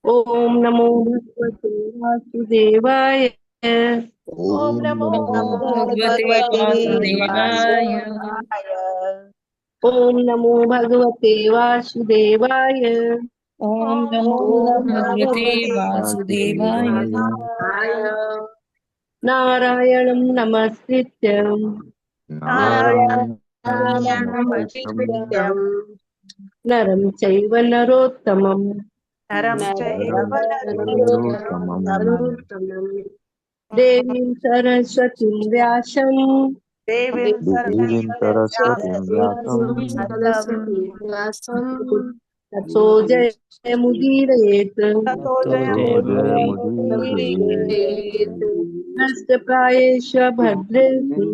ओम नमो भगवते वासुदेवाय। ओम ओम नमो नमो भगवते भगवते वासुदेवाय। वासुदेवाय। ओम नमो भगवते वासुदेवाय। ओम नमो ओम ओम नमो नमो भगवते भगवते वासुदेवाय। वासुदेवाय। नारायणं नमस्कृत्यं नारायणं नारायणं नमस्कृत्य नमस्कृत्य नरं चैव नरोत्तमं नरं नरं चैव चैव नरोत्तमं देवीं सरस्वतीं व्यासं देवीं देवीं सरस्वतीं व्यासं सरस्वतीं व्यासं ततो जयमुदीरयेत्। ततो ततो जयमुदीरये। जयमुदीरयेत्। नष्टप्रायेष्व भद्रेषु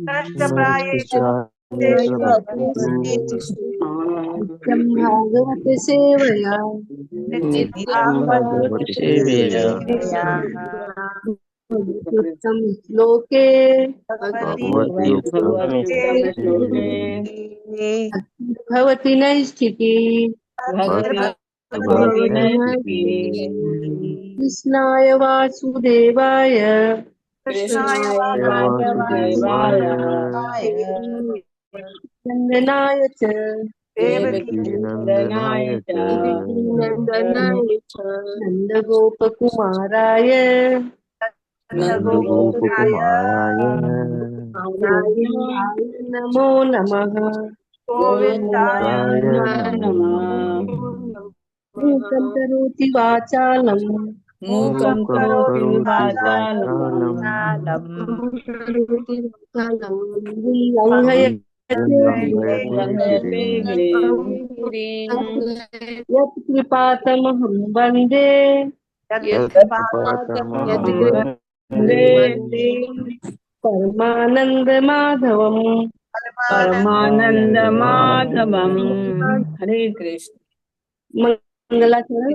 नष्टप्रायेषु नित्यं भागवत सेवया नित्यं भागवत भगवत् सेवया सेवया उत्तम श्लोके भगवती भगवत्युत्तमश्लोके भवति नैष्ठिकी भक्तिर्भवति नैष्ठिकी। कृष्णाय वासुदेवाय कृष्णाय कृष्णाय वासुदेवाय नन्दनाय च देवकी देवकीनन्दनाय च नन्दनाय च नन्दगोपकुमाराय नन्दगोपकुमाराय गोविन्दाय नमो नमः। गोविन्दाय गोविन्दाय नमः। नमो नमः। मूकं करोति वाचालं मूकं मूकं करोति करोति वाचालं लङ्घयते गिरिं। यत् कृपातमहं वन्दे यत्कृपातमहं वन्दे परमानन्दमाधवम्। परमानन्दमाधवम्। हरे कृष्ण। मङ्गलाचरण।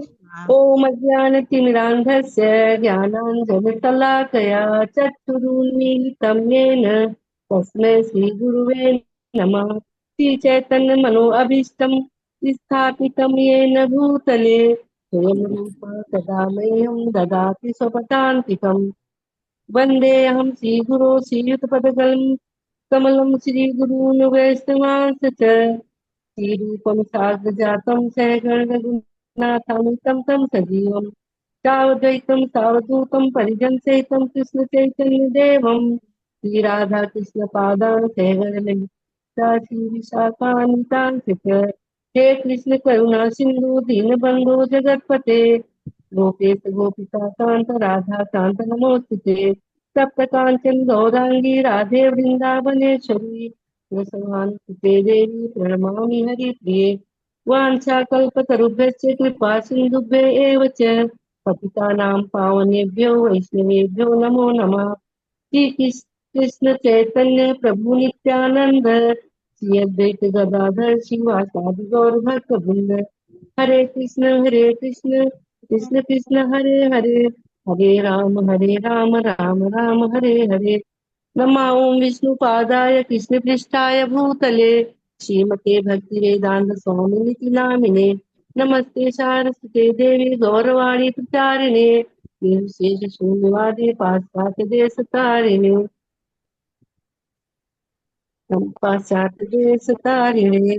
ॐ अज्ञानतिमिरान्धस्य ज्ञानाञ्जनशलाकया चक्षुरुन्मीलितं येन तस्मै श्रीगुरुवे नमः। श्रीचैतन्यमनोभीष्टं स्थापितं येन भूतले स्वयं रूपा सदा मह्यं ददाति स्वपदान्तिकम्। वन्देऽहं श्रीगुरो श्रीयुतपदकलं कमलं श्रीगुरून् वैष्णवांश्च श्रीरूपं साग्रजातं सहगणरघुनाथानुतं तं सजीवं सावद्वैतं सावधूतं परिजनसहितं कृष्णचैतन्यदेवं श्रीराधाकृष्णपादान् सहगणललिता श्रीविशाखान्वितांश्च हे कृष्ण करुणा सिन्धु दीनबन्धो जगत्पते गोपेश गोपिका कान्त राधा कान्त नमोस्तुते तप्त काञ्चन गौराङ्गी राधे वृन्दावनेश्वरी कृष्णान्ते देवी प्रणमामि हरिप्रिये वाञ्छाकल्पतरुभ्यश्च कृपा सिन्धुभ्य एव च पतितानां पावनेभ्यो वैष्णवेभ्यो नमो नमः। श्री कृष्ण चैतन्य प्रभु नित्यानंद श्री अद्वैत गदाधर शिवासादि गौर भक्त वृंद हरे कृष्ण कृष्ण कृष्ण हरे हरे हरे राम राम राम हरे हरे। नमो विष्णुपादाय कृष्णपृष्ठाय भूतले श्रीमते भक्तिवेदान्त स्वामिनिति नामिने नमस्ते सारस्वते देवी गौरवाणी प्रचारिणे निर्विशेष शून्यवादी पाश्चात्य देश तारिणे पाश्चात्य देश तारिणे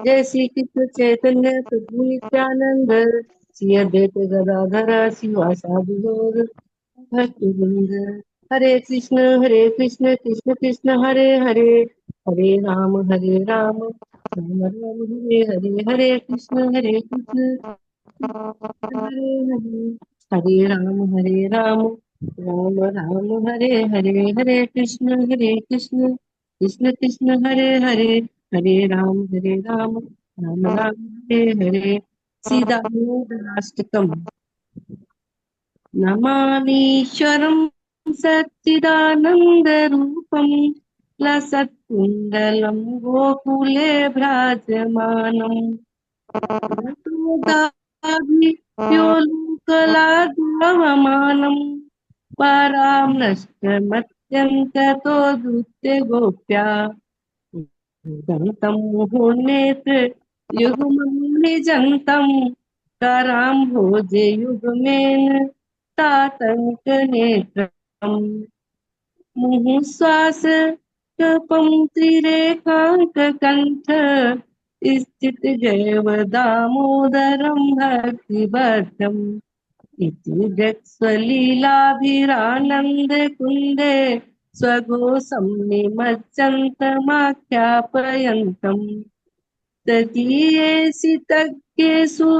जय श्री कृष्ण चैतन्य प्रभु नित्यानंद श्री अद्वैत गदाधर शिवासादि गौर भक्तवृंद हरे कृष्ण कृष्ण कृष्ण हरे हरे हरे राम राम हरे हरे हरे कृष्ण हरे हरे हरे राम राम हरे हरे हरे कृष्ण कृष्ण कृष्ण हरे राम राम हरे हरे। सीताराष्टकम्। नमामीश्वरं सच्चिदानन्दरूपं लसत्कुण्डलं गोकुले भ्राजमानम् लोकलाद्यवमानम् परां नष्टमत्यन्ततो धृत्य गोप्या दन्तं मुहुर्नेत्र युगमं निजन्तम् कराम्भोजे युग्मेन तातङ्क नेत्रम् मुहुश्वास कपं त्रिरेखाङ्ककण्ठ स्थितजैव दामोदरं भक्तिवर्धम् इति जक्स्वलीलाभिरानन्दकुन्दे स्वघोषं निमज्जन्तमाख्यापयन्तम् तदीयेषु तज्ञेषु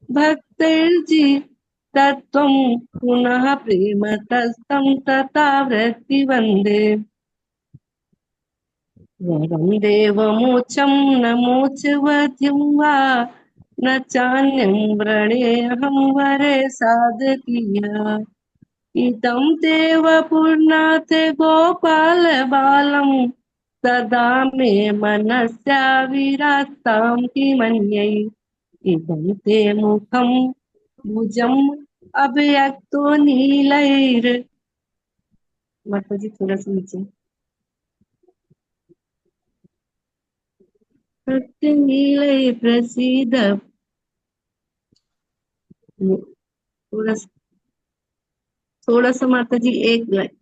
भक्तैर्जितत्वं पुनः प्रेमतस्तं तथा वृत्तिवन्दे वरं देवमोक्षं न मोक्षवध्यं वा न चान्यं व्रणेऽहं वरे साधकीय इदं देव पूर्णात् गोपालबालं सदा मे मनस्या विराजतां किमन्यै इदं ते मुखं भुजम् अव्यक्तो नीलैर् माता जी थोड़ा सा नीचे नीलैः प्रसीद थोड़ा थोड़ा सा माता जी एक लाइन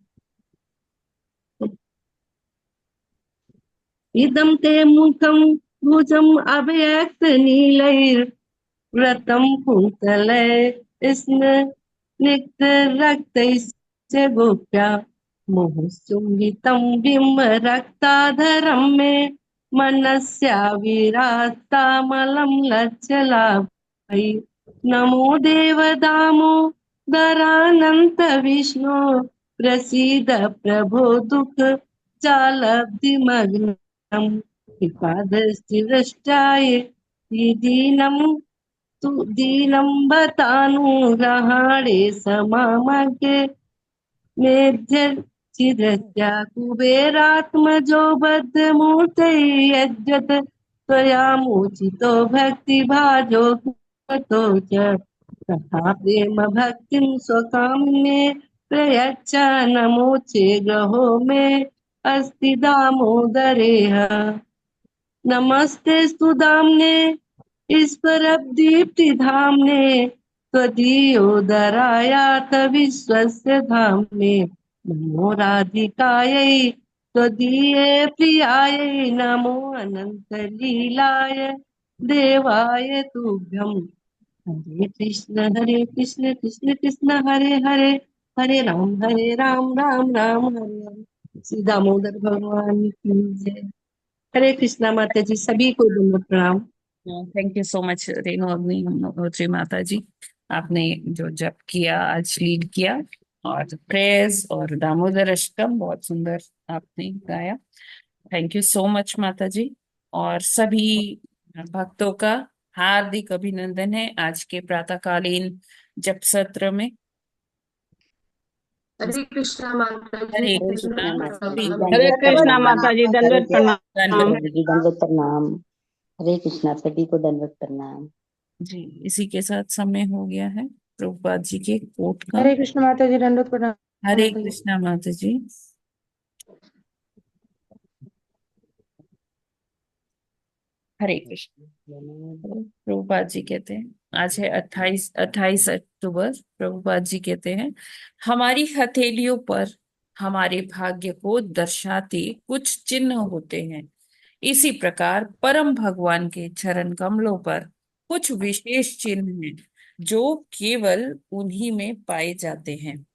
इदं ते मुखं भुजम् अव्यक्त नीलैर्व्रतं कुन्तलैः स्निग्धरक्तैश्च गोप्या मुहुःसुम्बितं बिम्बरक्ताधरं मे मनस्या विरास्तामलं लज्जलाभै नमो देवदामोदरानन्त विष्णो प्रसीद प्रभो दुःख चालब्धिमग्नम् विपादस्थिरष्टाय दीनं तु दीनं बतानुग्रहाणे समामग्रे मेध्यचिदत्या कुबेरात्मजो बद्धमूर्तैः यद्यत् त्वया मोचितो भक्तिभाजो कृतो च तथा प्रेम भक्तिं स्वकां मे प्रयच्छ नमोचे ग्रहो मे अस्ति दामोदरेह नमस्ते स्तुदाम्ने ईश्वरदीप्तिधाम्ने त्वदीयोदरायात विश्वस्य धाम्ने नमो राधिकायै त्वदीये प्रियायै नमो अनन्तलीलाय देवाय तुभ्यम् हरे कृष्ण कृष्ण कृष्ण हरे हरे हरे राम राम राम हरे हरे श्री दामोदर भगवान की जय हरे कृष्णा माता जी सभी को दंडवत प्रणाम thank you so much Renu अग्नि माता जी। आपने जो जप किया, आज लीड किया, और प्रेयर्स और दामोदर अष्टकम बहुत सुंदर आपने गाया। थैंक यू सो मच माता जी। और सभी भक्तों का हार्दिक अभिनंदन है आज के प्रातःकालीन जप सत्र में। हरे कृष्णा माता जी, हरे हरे कृष्णा। कृष्णा माता सभी जी, हरे दंडवत कृष्णा प्रणाम। माता जी, हरे दंडवत प्रणाम। माता जी, दंडवत प्रणाम। हरे कृष्णा, सभी को दंडवत प्रणाम। जी, इसी के साथ समय हो गया है प्रभुपाद जी के कोट का। हरे कृष्ण माता जी, दंडवत प्रणाम हरे माता जी। कृष्णा माता जी। हरे कृष्ण। प्रभुपाद जी कहते हैं, आज है 28 अक्टूबर। प्रभुपाद जी कहते हैं, हमारी हथेलियों पर हमारे भाग्य को दर्शाते कुछ चिन्ह होते हैं। इसी प्रकार परम भगवान के चरण कमलों पर कुछ विशेष चिन्ह हैं जो केवल उन्हीं में पाए जाते हैं,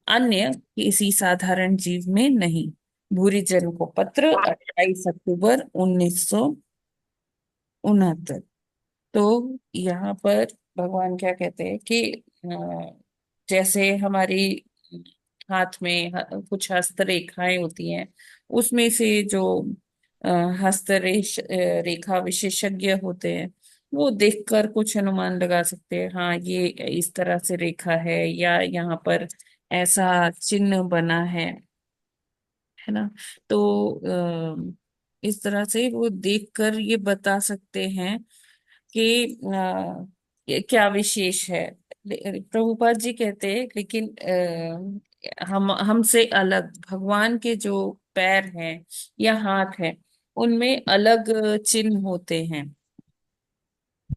अन्य किसी साधारण जीव में नहीं। भूरी जन को पत्र 28 अक्टूबर 1969। तो यहाँ पर भगवान क्या कहते हैं कि जैसे हमारी हाथ में कुछ हस्तरेखाएं होती हैं, उसमें से जो अ, हस्तरेश रेखा विशेषज्ञ होते हैं, वो देखकर कुछ अनुमान लगा सकते हैं, हाँ ये इस तरह से रेखा है या यहाँ पर ऐसा चिन्ह बना है ना। तो इस तरह से वो देखकर ये बता सकते हैं कि ये क्या विशेष है। प्रभुपाद जी कहते हैं, लेकिन हम हमसे अलग भगवान के जो पैर हैं या हाथ हैं, उनमें अलग चिन्ह होते हैं।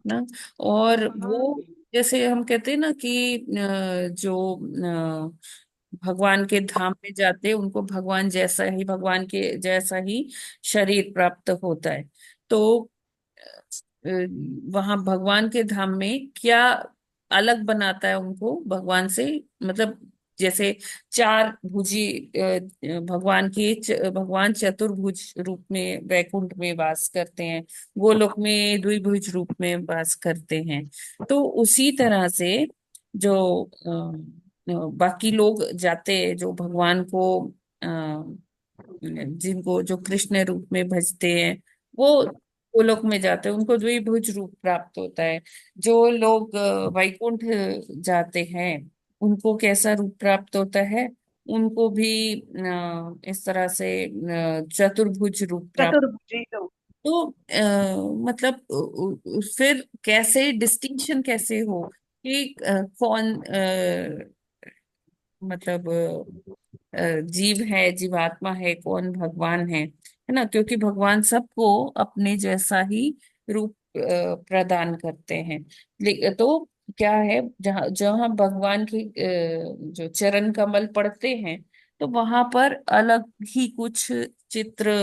ना। और हाँ। वो जैसे हम कहते हैं ना कि जो भगवान के धाम में जाते हैं उनको भगवान के जैसा ही शरीर प्राप्त होता है। तो अ, वहां भगवान के धाम में क्या अलग बनाता है उनको भगवान से, मतलब जैसे चार भुजी भगवान चतुर्भुज रूप में वैकुंठ में वास करते हैं, गोलोक में द्विभुज रूप में वास करते हैं। तो उसी तरह से जो बाकी लोग जाते हैं जो भगवान को जिनको जो कृष्ण रूप में भजते हैं, वो गोलोक में जाते हैं, उनको द्विभुज रूप प्राप्त होता है। जो लोग वैकुंठ जाते हैं उनको कैसा रूप प्राप्त होता है, उनको भी इस तरह से चतुर्भुज रूप प्राप्त। चतुर्भुजी तो। तो मतलब फिर कैसे डिस्टिंक्शन कैसे हो कि कौन मतलब जीव है, जीवात्मा है, कौन भगवान है ना, क्योंकि भगवान सबको अपने जैसा ही रूप प्रदान करते हैं। तो क्या है, जहाँ जहाँ भगवान के जो चरण कमल पड़ते हैं, तो वहां पर अलग ही कुछ चित्र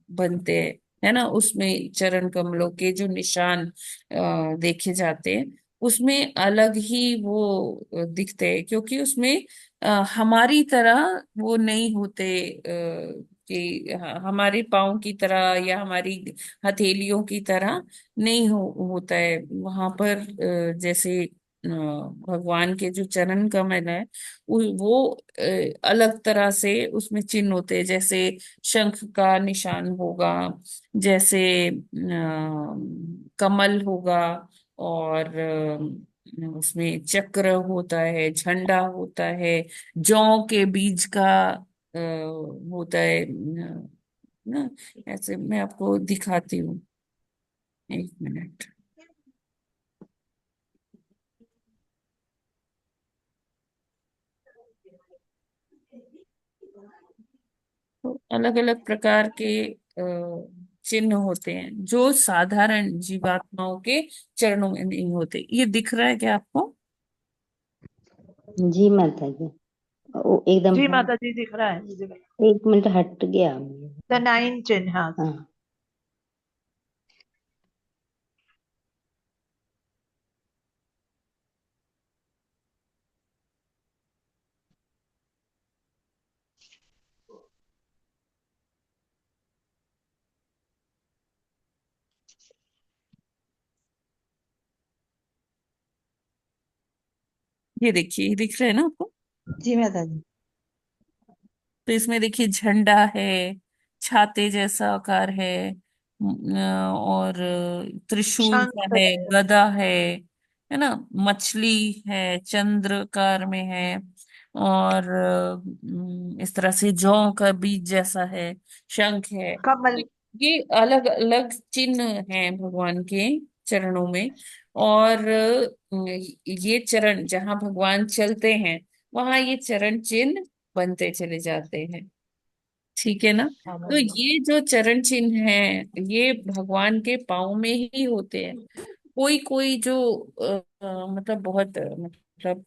बनते हैं, है ना। उसमें चरण कमलों के जो निशान देखे जाते हैं, उसमें अलग ही वो दिखते हैं, क्योंकि उसमें हमारी तरह वो नहीं होते, कि हमारे पाँव की तरह या हमारी हथेलियों की तरह नहीं होता है वहां पर। जैसे भगवान के जो चरण कमल है वो अलग तरह से उसमें चिन्ह होते हैं, जैसे शंख का निशान होगा, जैसे कमल होगा, और उसमें चक्र होता है, झंडा होता है, जौ के बीज का होता है ना। ऐसे मैं आपको दिखाती हूँ, एक मिनट। तो अलग अलग प्रकार के चिन्ह होते हैं जो साधारण जीवात्माओं के चरणों में नहीं होते। ये दिख रहा है क्या आपको? जी माता जी। वो एकदम जी माता जी, दिख रहा है, दिख रहा है। 1 मिनट हट गया। द 9 चिन्ह, हाँ। हाँ, ये देखिए, ये दिख रहा है ना आपको? जी माता जी। तो इसमें देखिए झंडा है, छाते जैसा आकार है, और त्रिशूल शंख का है, है। गदा है ना, मछली है, चंद्रकार में है, और इस तरह से जौ का बीज जैसा है, शंख है। कमल। ये अलग अलग चिन्ह हैं भगवान के चरणों में। और ये चरण जहाँ भगवान चलते हैं वहां ये चरण चिन्ह बनते चले जाते हैं, ठीक है ना। तो ये जो चरण चिन्ह हैं ये भगवान के पाँव में ही होते हैं। कोई कोई जो मतलब बहुत मतलब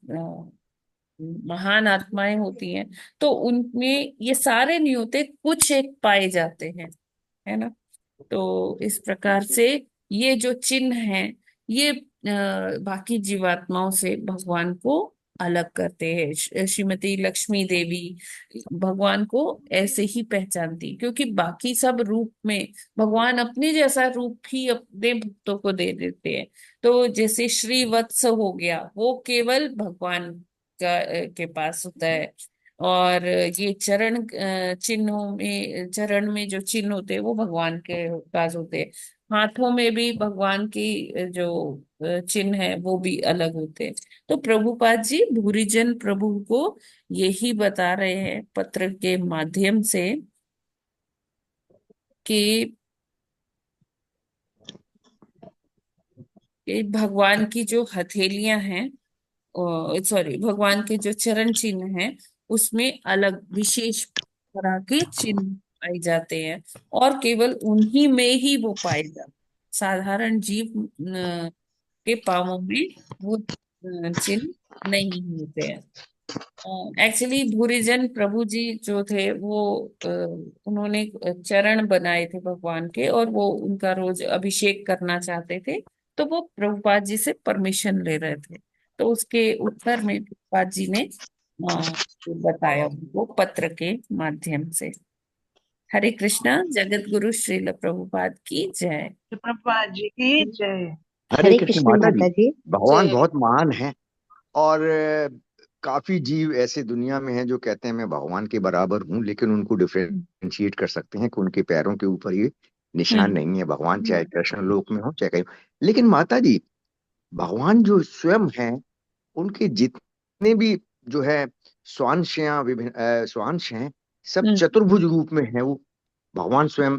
महान आत्माएं होती हैं, तो उनमें ये सारे नहीं होते, कुछ एक पाए जाते हैं, है ना। तो इस प्रकार से ये जो चिन्ह हैं ये बाकी जीवात्माओं से भगवान को अलग करते हैं। श्रीमती लक्ष्मी देवी भगवान को ऐसे ही पहचानती, क्योंकि बाकी सब रूप में भगवान अपने जैसा रूप ही अपने भक्तों को दे देते हैं। तो जैसे श्री वत्स हो गया, वो केवल भगवान के पास होता है। और ये चरण चिन्हों में, चरण में जो चिन्ह होते हैं वो भगवान के पास होते हैं। हाथों में भी भगवान की जो चिन्ह है वो भी अलग होते हैं। तो प्रभुपाद जी भूरिजन प्रभु को यही बता रहे हैं पत्र के माध्यम से कि भगवान की जो हथेलियां हैं, सॉरी, भगवान के जो चरण चिन्ह हैं उसमें अलग विशेष तरह के चिन्ह पाए जाते हैं, और केवल उन्हीं में ही वो पाए जाते हैं। साधारण जीव के पाँवों में वो चिन्ह नहीं होते हैं। एक्चुअली भूरिजन प्रभु जी जो थे वो उन्होंने चरण बनाए थे भगवान के, और वो उनका रोज अभिषेक करना चाहते थे। तो वो प्रभुपाद जी से परमिशन ले रहे थे, तो उसके उत्तर में प्रभुपाद जी ने बताया उनको पत्र के माध्यम से। हरे कृष्णा। जगत गुरु श्रील प्रभुपाद की जय। प्रभुपाद जी की जय। हरे हरे कृष्ण कृष्ण माता जी। माता जी। भगवान जय। बहुत महान है, और काफी जीव ऐसे दुनिया में हैं जो कहते हैं मैं भगवान के बराबर हूँ, लेकिन उनको डिफरेंशिएट कर सकते हैं कि उनके पैरों के ऊपर ये निशान हम्म नहीं है, भगवान चाहे कृष्ण लोक में हो चाहे कहीं। लेकिन माता जी, भगवान जो स्वयं हैं, उनके जितने भी जो है स्वांश या विभिन्न स्वांश हैं, सब हम्म, चतुर्भुज रूप में है। वो भगवान स्वयं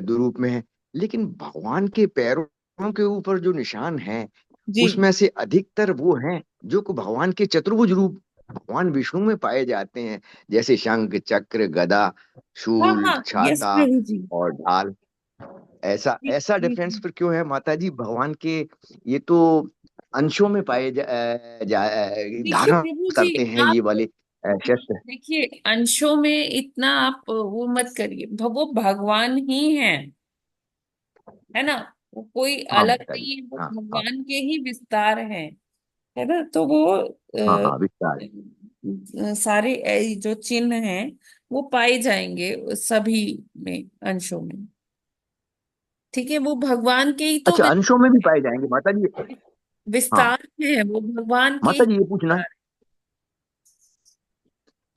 द्विरूप में है, लेकिन भगवान के पैरों के ऊपर जो निशान है, जी। उसमें से अधिकतर वो हैं जो कि भगवान के चतुर्भुज रूप भगवान विष्णु में पाए जाते हैं, जैसे शंख, चक्र, गदा, हाँ शूल, हाँ, यस छाता प्रभु जी। और ढाल। ऐसा जी ऐसा जी डिफरेंस जी। फिर क्यों है माता जी भगवान के? ये तो अंशों में पाए देखिए धारण प्रभु जी, करते हैं ये आप वाले शस्त्र। देखिए अंशों में इतना आप वो मत करिए, वो भगवान ही है, है ना। वो कोई हाँ अलग माता जी। नहीं है, वो हाँ हाँ। भगवान के ही विस्तार है ना। तो वो हाँ हाँ, विस्तार। सारे जो चिन्ह हैं वो पाए जाएंगे सभी में, अंशों में। ठीक है, वो भगवान के ही तो अच्छा, अंशों में भी पाए जाएंगे माता जी? हाँ विस्तार है, वो भगवान के माता ही जी, ये पूछना है।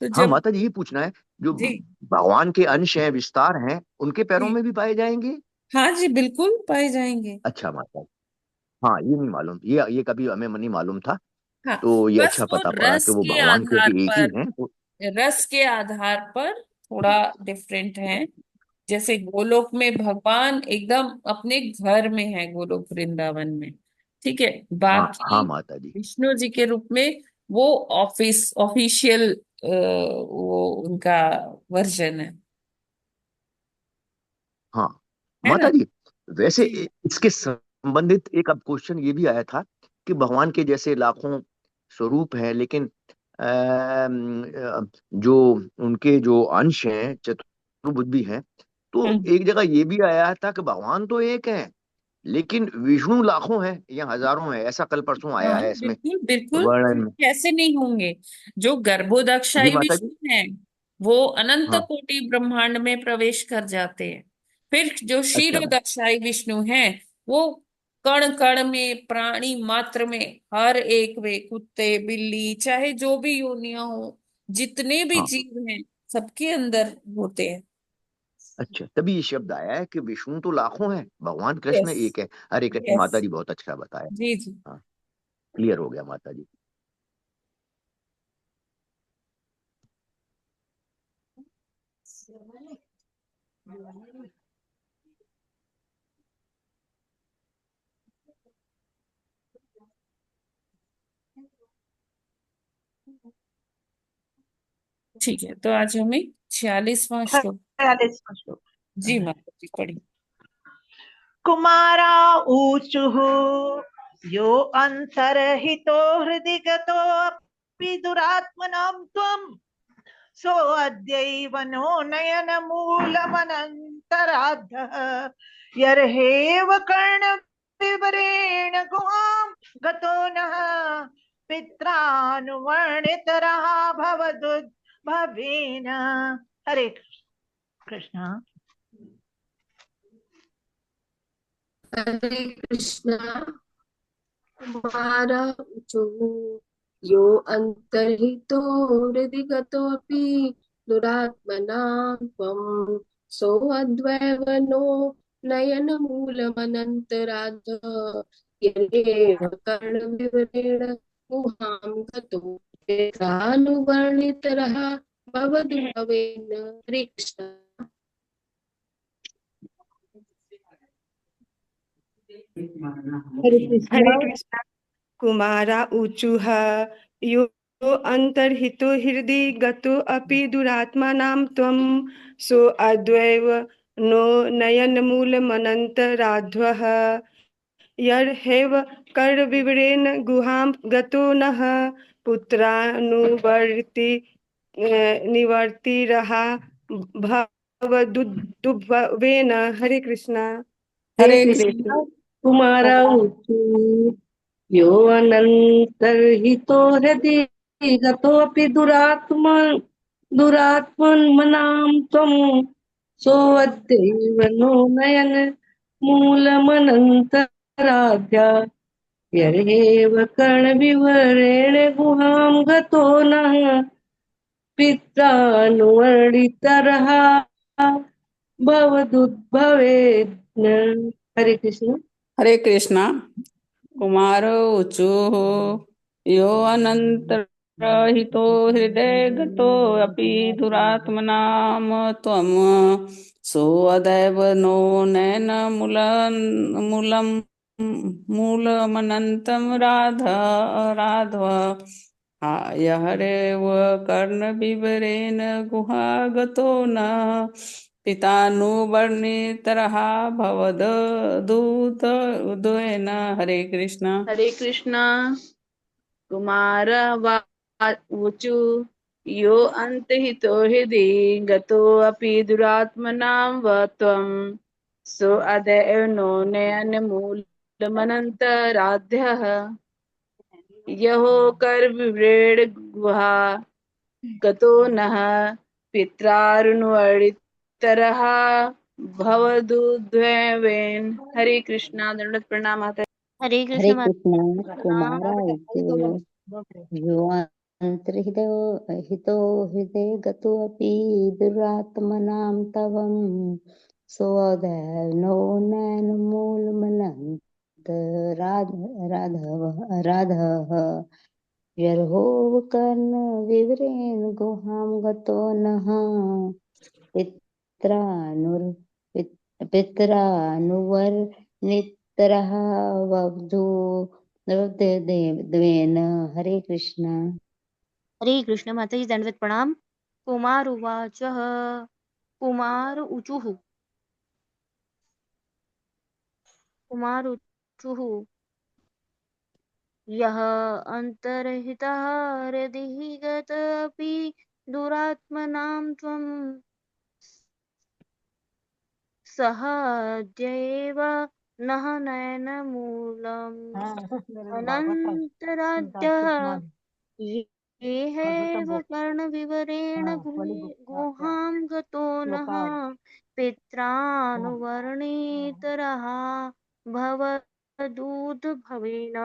विस्तार। तो हाँ जब माता जी, ये पूछना है, जो जी, भगवान के अंश हैं, विस्तार हैं, उनके पैरों जी में भी पाए जाएंगे? हाँ जी, बिल्कुल पाए जाएंगे। अच्छा माता जी। हाँ, ये नहीं मालूम, ये कभी हमें नहीं मालूम था। हाँ, तो ये बस अच्छा वो पता पड़ा कि रस वो के भगवान आधार क्योंकि एक ही पर, हैं तो। रस के आधार पर थोड़ा डिफरेंट है। जैसे गोलोक में भगवान एकदम अपने घर में है, गोलोक वृंदावन में। ठीक है, हाँ हाँ बाकी माता जी। विष्णु जी के रूप में वो ऑफिशियल वो उनका वर्जन हाँ है माता ना। जी, वैसे जी इसके संबंधित एक अब क्वेश्चन ये भी आया था कि भगवान के जैसे लाखों स्वरूप हैं, लेकिन जो उनके जो अंश हैं चतुर्भुज भी हैं, तो हम्म, एक जगह ये भी आया था कि भगवान तो एक है, लेकिन विष्णु लाखों हैं या हजारों हैं, ऐसा कल परसों आया हाँ है इसमें बिल्कुल बिल्कुल, वर्णन में। कैसे नहीं होंगे। जो जी गर्भोदक्षाई माता जी। विष्णु है वो अनंत हाँ। कोटि ब्रह्मांड में प्रवेश कर जाते हैं। फिर जो अच्छा माता। क्षीरोदक्षाई विष्णु है वो कण कण में, प्राणी मात्र में, हर एक वे, कुत्ते बिल्ली चाहे जो भी योनियां हो, जितने भी हाँ। जीव हैं सबके अंदर होते हैं। अच्छा, तभी ये शब्द आया है कि विष्णु तो लाखों हैं, भगवान कृष्ण यस एक है। हरे कृष्ण यस। माता जी, बहुत अच्छा बताया। जी जी। हाँ, क्लियर हो गया माता जी। ठीक है, तो आज हमें 46वां श्लोक। 46वां श्लोक। जी माता जी पढ़िए। कुमारा ऊचुः यो अंतर्हितो हृदि गतोऽपि दुरात्मनां त्वं सोऽद्यैव नो नयनमूलमनन्तराद्धः यर्हेव कर्णविवरेण गुहां गतो नः पित्रानुवर्णितरः भवदुद्भवेन। हरे कृष्ण। हरे कृष्णा। कुमार ऊचुः यो अन्तर्हितो हृदि गतोऽपि दुरात्मना त्वं सोऽद्वैव नो नयनमूलमनन्तराद्ध यदेव कर्णविवरेण गुहां गतो यथानुवर्णितरः भवदुर्भवेन। हरे कृष्ण। हरे हरे कृष्णा। कृष्णा। कुमारा ऊचुः यो अंतर्हितो हृदि गतो अपि दुरात्मानां त्वं सो अद्वैव नो नयनमूलमनन्तराध्वः यर्हेव कर्णविवरेण गुहां गतो नः पुत्रानुवर्ति निवर्तिरहा भवदुद्भवेन। हरे कृष्णा। हे हरे कृष्ण। कृष्ण कुमारौचु यो अनन्तर्हितो हृदि गतोऽपि दुरात्मन्मनां त्वं सोऽद्यैव नो नयन मूलमनन्तराद्या यर्हेव कर्णविवरेण गुहां गतो नः पित्रानुवर्णितरः भवदुद्भवेन। हरे कृष्ण। हरे कृष्णा। कुमारोऽचुः यो अनन्तरहितो हृदयगतो अपि दुरात्मनाम त्वं सोऽदैव नो नयनमूलं मूलमनन्तं राधव यहरेव कर्णविवरेण गुहागतो न पितानुवर्णितरः भवदूत उदयन। हरे कृष्णा। हरे कृष्णा। कुमार ऊचु यो अंतहितो हृदि गतो अपि दुरात्मनां वत्वं सो अदैव नो नयनमूलमनन्तराध्यः यहो कर्विव्रेड गुहा गतो नः पित्रानुवर्तितरः भवदुद्भवेन। हरे कृष्णा। दंडवत प्रणाम माता। हरे हरे कृष्ण कृष्ण प्रणाम। कुमारायतु यो अन्तर्हितो हितो हृदय गतोऽपि दुरात्मनां तवं सोऽधर्नो नयनमूलमनन्तराधः व्यर्होः कर्णविवरेण गुहां गतो नः पित्रानुर् पित्रानुवर्णितरः वधू द्वेन। हरे कृष्ण। हरे कृष्ण माता जी दंडवत प्रणाम। कुमार उवाच कुमार ऊचुः कुमार ऊचुः यः अन्तर्हितः हृदि गत अपि दुरात्मनां त्वं सः अद्यैव नः नयनमूलम् अनन्तराद्यः ये हैव कर्णविवरेण गुहां गतो नः पित्रानुवर्णितरः भवदूत भवेन।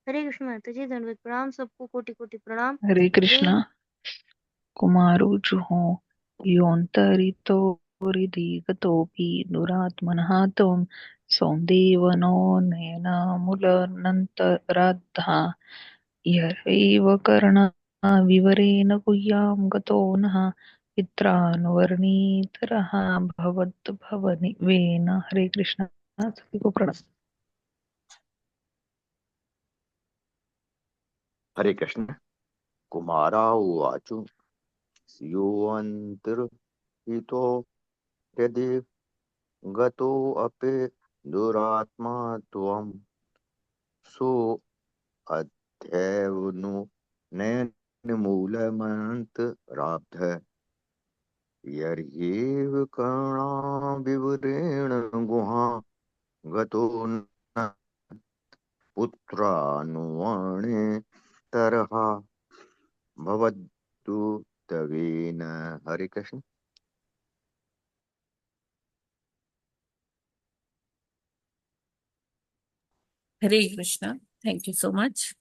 हरे कृष्ण माता जी दंडवत प्रणाम। सबको कोटि कोटि प्रणाम। हरे जय कृष्णा। कुमारोऽजुः योऽन्तरितो हृदि गतोऽपि दुरात्मनः त्वं सौन्देवनो नयनामूलनन्तराद्धः यैव कर्णविवरेण गुह्यां गतो नः पित्रानुवर्णितरः भवद्भवेन। हरे कृष्णा। सभी को प्रणाम। हरे कृष्ण कुमाराउवाचु योऽन्तर्हितो हृदि गतोऽपि दुरात्मा त्वं सोऽध्येवनु नयनमूलमनन्तराब्ध यर्ह्येव कर्णाविवरेण गुहा गतो न पुत्रानुवर्णेतरः भवदुत्तवेन। Hare Krishna. Hare Krishna. Thank you so much.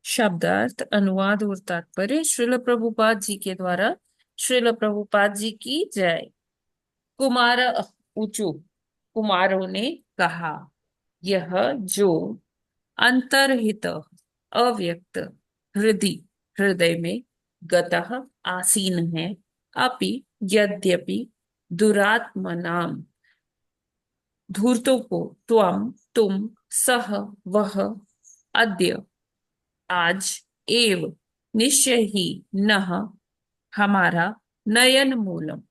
शब्दार्थ, अनुवाद और तात्पर्य श्रील प्रभुपाद जी के द्वारा। श्रील प्रभुपाद जी की जय। कुमार ऊचु कुमारों ने कहा, यह जो अंतर्हित अव्यक्त हृदय हृदय में गतः आसीन है अपि यद्यपि दुरात्मनाम धूर्तों को तुम सह वह अद्य आज एव निश्चय ही नह हमारा नयन मूलम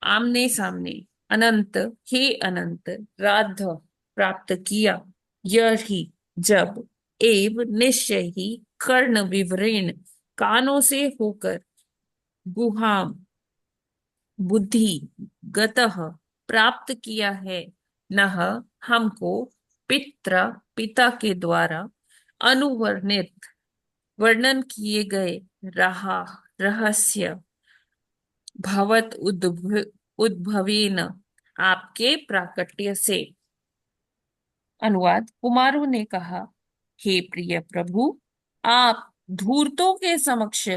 आमने सामने अनंत, हे अनंत, राध प्राप्त किया, यह ही जब, एव निश्चय ही, कर्ण विवरेण कानों से होकर, गुहाम बुद्धि गतः प्राप्त किया है, नह हमको, पिता के द्वारा अनुवर्णित वर्णन किए गए रहा रहस्य भवत उद्भवेन आपके प्राकट्य से। अनुवाद। कुमारों ने कहा, हे प्रिय प्रभु, आप धूर्तों के समक्ष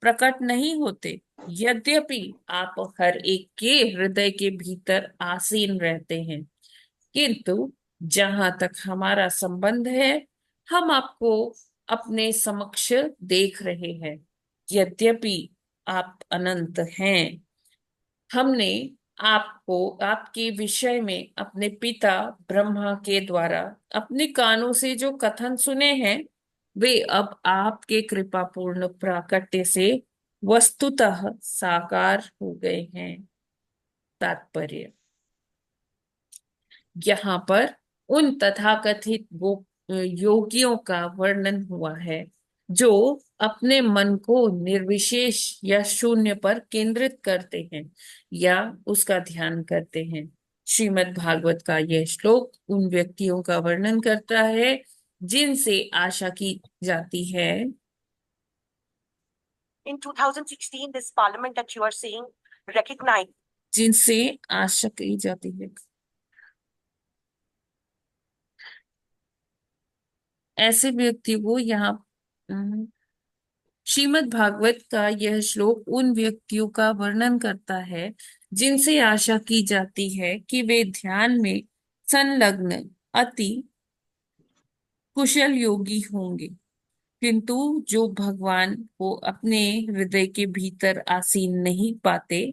प्रकट नहीं होते, यद्यपि आप हर एक के हृदय के भीतर आसीन रहते हैं, किंतु जहां तक हमारा संबंध है, हम आपको अपने समक्ष देख रहे हैं। यद्यपि आप अनंत हैं, हमने आपको आपके विषय में अपने पिता ब्रह्मा के द्वारा अपने कानों से जो कथन सुने हैं, वे अब आपके कृपापूर्ण प्राकट्य से वस्तुतः साकार हो गए हैं। तात्पर्य। यहाँ पर उन तथाकथित योगियों का वर्णन हुआ है जो अपने मन को निर्विशेष या शून्य पर केंद्रित करते हैं या उसका ध्यान करते हैं। श्रीमद् भागवत का यह श्लोक उन व्यक्तियों का वर्णन करता है जिनसे आशा की जाती है। In 2016, this parliament that you are seeing recognized. जिनसे आशा की जाती है। ऐसे व्यक्ति को यहाँ श्रीमद् भागवत का यह श्लोक उन व्यक्तियों का वर्णन करता है जिनसे आशा की जाती है कि वे ध्यान में संलग्न अति कुशल योगी होंगे, किंतु जो भगवान को अपने हृदय के भीतर आसीन नहीं पाते,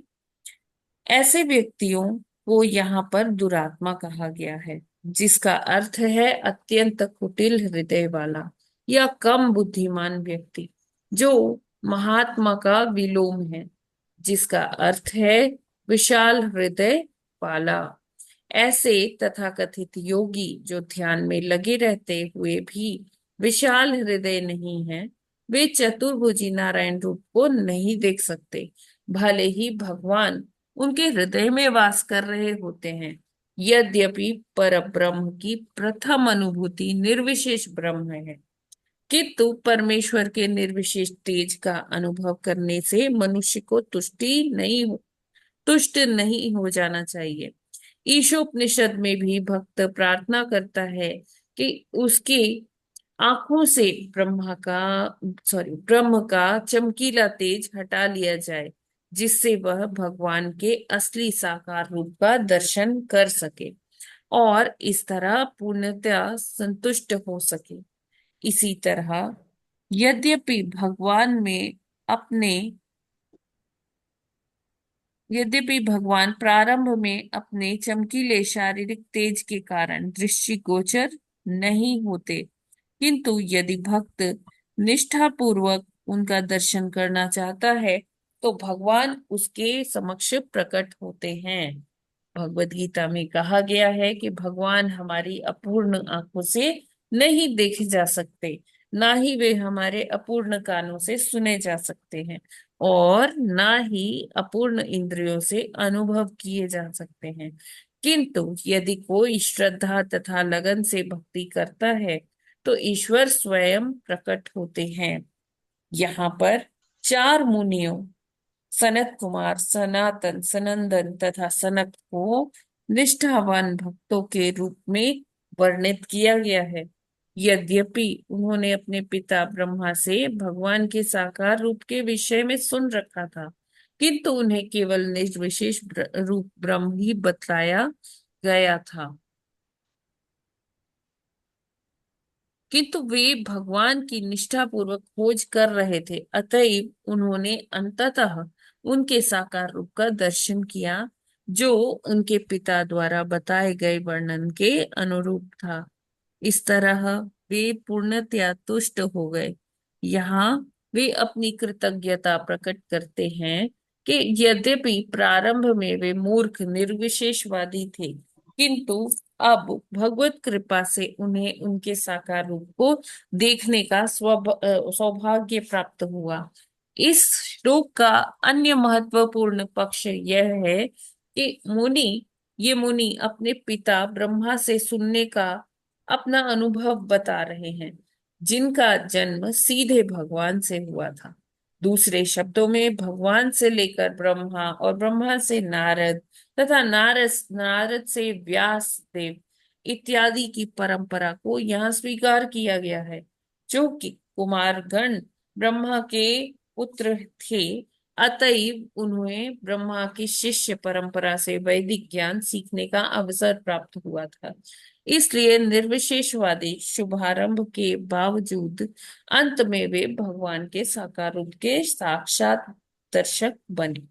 ऐसे व्यक्तियों को यहाँ पर दुरात्मा कहा गया है, जिसका अर्थ है अत्यंत कुटिल हृदय वाला या कम बुद्धिमान व्यक्ति, जो महात्मा का विलोम है, जिसका अर्थ है विशाल हृदय वाला। ऐसे तथाकथित योगी जो ध्यान में लगे रहते हुए भी विशाल हृदय नहीं है, वे चतुर्भुजी नारायण रूप को नहीं देख सकते, भले ही भगवान उनके हृदय में वास कर रहे होते हैं। यद्यपि पर ब्रह्म की प्रथम अनुभूति निर्विशेष ब्रह्म है, किंतु परमेश्वर के निर्विशेष तेज का अनुभव करने से मनुष्य को तुष्ट नहीं हो जाना चाहिए। ईशोपनिषद में भी भक्त प्रार्थना करता है कि उसकी आंखों से ब्रह्म का चमकीला तेज हटा लिया जाए, जिससे वह भगवान के असली साकार रूप का दर्शन कर सके और इस तरह पूर्णतः संतुष्ट हो सके। इसी तरह यद्यपि भगवान प्रारंभ में अपने चमकीले शारीरिक तेज के कारण दृष्टिगोचर नहीं होते, किंतु यदि भक्त निष्ठापूर्वक उनका दर्शन करना चाहता है तो भगवान उसके समक्ष प्रकट होते हैं। भगवद गीता में कहा गया है कि भगवान हमारी अपूर्ण आंखों से नहीं देखे जा सकते, ना ही वे हमारे अपूर्ण कानों से सुने जा सकते हैं, और ना ही अपूर्ण इंद्रियों से अनुभव किए जा सकते हैं। किंतु यदि कोई श्रद्धा तथा लगन से भक्ति करता है तो ईश्वर स्वयं प्रकट होते हैं। यहाँ पर 4 मुनियों सनत कुमार, सनातन, सनंदन तथा सनक को निष्ठावान भक्तों के रूप में वर्णित किया गया है। यद्यपि उन्होंने अपने पिता ब्रह्मा से भगवान के साकार रूप के विषय में सुन रखा था, किंतु उन्हें केवल निर्विशेष रूप ब्रह्म ही बतलाया गया था, किंतु वे भगवान की निष्ठापूर्वक खोज कर रहे थे, अतएव उन्होंने अंततः उनके साकार रूप का दर्शन किया, जो उनके पिता द्वारा बताए गए वर्णन के अनुरूप था। इस तरह वे पूर्णतया तुष्ट हो गए। यहाँ वे अपनी कृतज्ञता प्रकट करते हैं कि यद्यपि प्रारंभ में वे मूर्ख निर्विशेषवादी थे, किंतु अब भगवत कृपा से उन्हें उनके साकार रूप को देखने का सौभाग्य प्राप्त हुआ। इस श्लोक का अन्य महत्वपूर्ण पक्ष यह है कि ये मुनि अपने पिता ब्रह्मा से सुनने का अपना अनुभव बता रहे हैं, जिनका जन्म सीधे भगवान से हुआ था। दूसरे शब्दों में, भगवान से लेकर ब्रह्मा और ब्रह्मा से नारद तथा नारद से व्यास देव इत्यादि की परंपरा को यहाँ स्वीकार किया गया है, जो कि कुमारगण ब्रह्मा के पुत्र थे। अतएव उन्हें ब्रह्मा की शिष्य परंपरा से वैदिक ज्ञान सीखने का अवसर प्राप्त हुआ था। इसलिए निर्विशेषवादी शुभारंभ के बावजूद अंत में वे भगवान के साकार रूप के साक्षात दर्शक बने।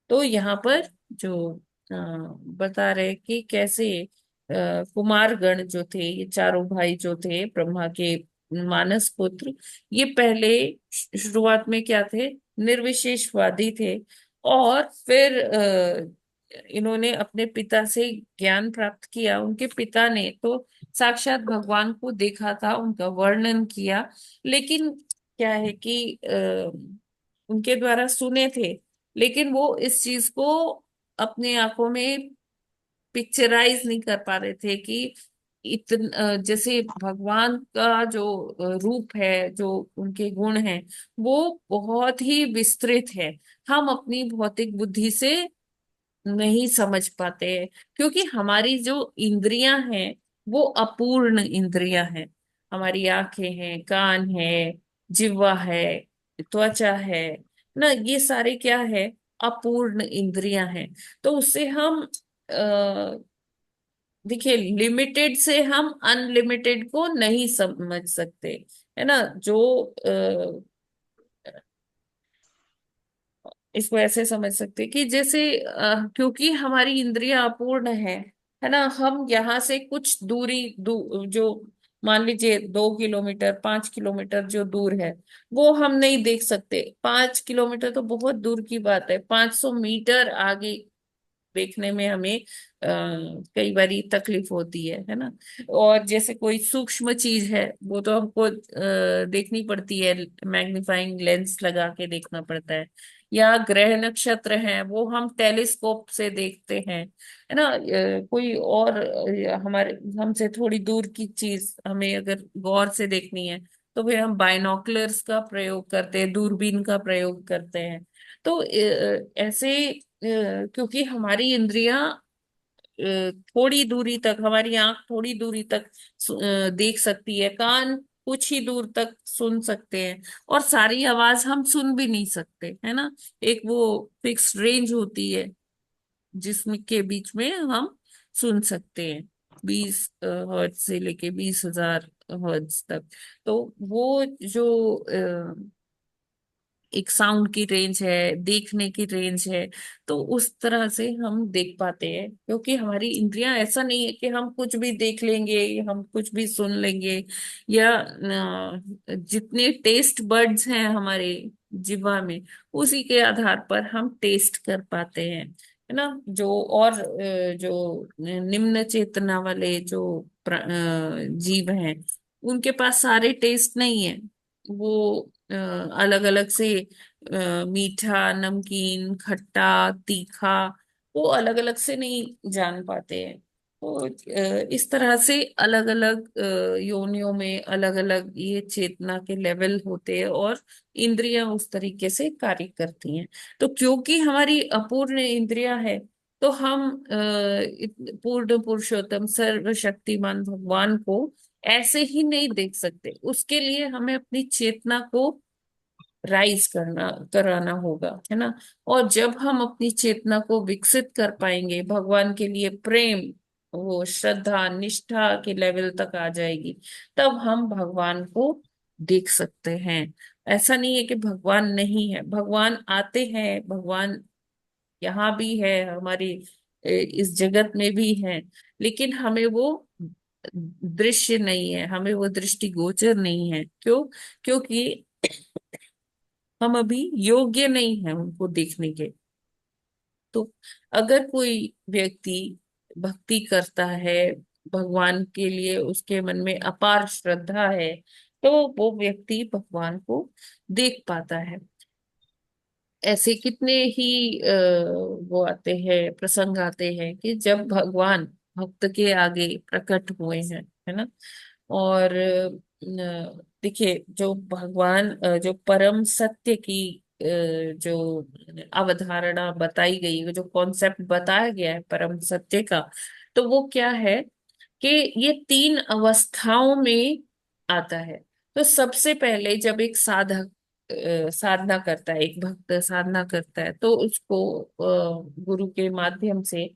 तो यहाँ पर जो बता रहे कि कैसे कुमारगण जो थे, ये चारों भाई जो थे ब्रह्मा के मानस पुत्र, ये पहले शुरुआत में क्या थे, निर्विशेषवादी थे, और फिर इन्होंने अपने पिता से ज्ञान प्राप्त किया। उनके पिता ने तो साक्षात भगवान को देखा था, उनका वर्णन किया, लेकिन क्या है कि उनके द्वारा सुने थे, लेकिन वो इस चीज को अपने आंखों में पिक्चराइज नहीं कर पा रहे थे कि जैसे भगवान का जो रूप है, जो उनके गुण हैं, वो बहुत ही विस्तृत है। हम अपनी भौतिक बुद्धि से नहीं समझ पाते हैं, क्योंकि हमारी जो इंद्रियां हैं वो अपूर्ण इंद्रियां हैं। हमारी आंखें हैं, कान है, जिह्वा है, त्वचा है ना, ये सारे क्या है, अपूर्ण इंद्रियां हैं। तो उससे हम देखिए, लिमिटेड से हम अनलिमिटेड को नहीं समझ सकते, है ना। जो इसको ऐसे समझ सकते कि जैसे क्योंकि हमारी इंद्रियां अपूर्ण है ना, हम यहाँ से कुछ दूरी जो मान लीजिए 2 किलोमीटर 5 किलोमीटर जो दूर है, वो हम नहीं देख सकते। 5 किलोमीटर तो बहुत दूर की बात है, 500 मीटर आगे देखने में हमें कई बारी तकलीफ होती है ना। और जैसे कोई सूक्ष्म चीज है, वो तो हमको देखनी पड़ती है, मैग्नीफाइंग लेंस लगा के देखना पड़ता है। या ग्रह नक्षत्र हैं, वो हम टेलीस्कोप से देखते हैं, है ना। कोई और हमारे हमसे थोड़ी दूर की चीज हमें अगर गौर से देखनी है, तो फिर हम बाइनोकुलर्स का प्रयोग करते हैं, दूरबीन का प्रयोग करते हैं। तो ऐसे क्योंकि हमारी इंद्रियां थोड़ी दूरी तक, हमारी आंख थोड़ी दूरी तक देख सकती है, कान कुछ ही दूर तक सुन सकते हैं, और सारी आवाज हम सुन भी नहीं सकते, है ना। एक वो फिक्स रेंज होती है जिसमें के बीच में हम सुन सकते हैं, 20 हर्ट्ज से लेके 20,000 हर्ट्ज तक। तो वो जो एक साउंड की रेंज है, देखने की रेंज है, तो उस तरह से हम देख पाते हैं। क्योंकि हमारी इंद्रियां, ऐसा नहीं है कि हम कुछ भी देख लेंगे, हम कुछ भी सुन लेंगे, या जितने टेस्ट बर्ड्स हैं हमारे जिह्वा में, उसी के आधार पर हम टेस्ट कर पाते हैं, है ना। जो और जो निम्न चेतना वाले जो जीव हैं, उनके पास सारे टेस्ट नहीं है। वो अलग अलग से मीठा, नमकीन, खट्टा, तीखा, वो अलग अलग से नहीं जान पाते हैं। तो इस तरह से अलग अलग योनियों में अलग अलग ये चेतना के लेवल होते हैं, और इंद्रियां उस तरीके से कार्य करती हैं। तो क्योंकि हमारी अपूर्ण इंद्रियां है, तो हम पूर्ण पुरुषोत्तम सर्वशक्तिमान भगवान को ऐसे ही नहीं देख सकते। उसके लिए हमें अपनी चेतना को राइज कराना होगा, है ना। और जब हम अपनी चेतना को विकसित कर पाएंगे, भगवान के लिए प्रेम, वो श्रद्धा निष्ठा के लेवल तक आ जाएगी, तब हम भगवान को देख सकते हैं। ऐसा नहीं है कि भगवान नहीं है, भगवान आते हैं, भगवान यहाँ भी है, हमारी इस जगत में भी है, लेकिन हमें वो दृश्य नहीं है, हमें वो दृष्टि गोचर नहीं है। क्यों? क्योंकि हम अभी योग्य नहीं हैं उनको देखने के। तो अगर कोई व्यक्ति भक्ति करता है भगवान के लिए, उसके मन में अपार श्रद्धा है, तो वो व्यक्ति भगवान को देख पाता है। ऐसे कितने ही वो आते हैं, प्रसंग आते हैं कि जब भगवान भक्त के आगे प्रकट हुए हैं, है ना। और देखिए, जो भगवान जो परम सत्य की जो अवधारणा बताई गई है, जो कॉन्सेप्ट बताया गया है परम सत्य का, तो वो क्या है कि ये तीन अवस्थाओं में आता है। तो सबसे पहले जब एक साधक साधना करता है, एक भक्त साधना करता है, तो उसको गुरु के माध्यम से,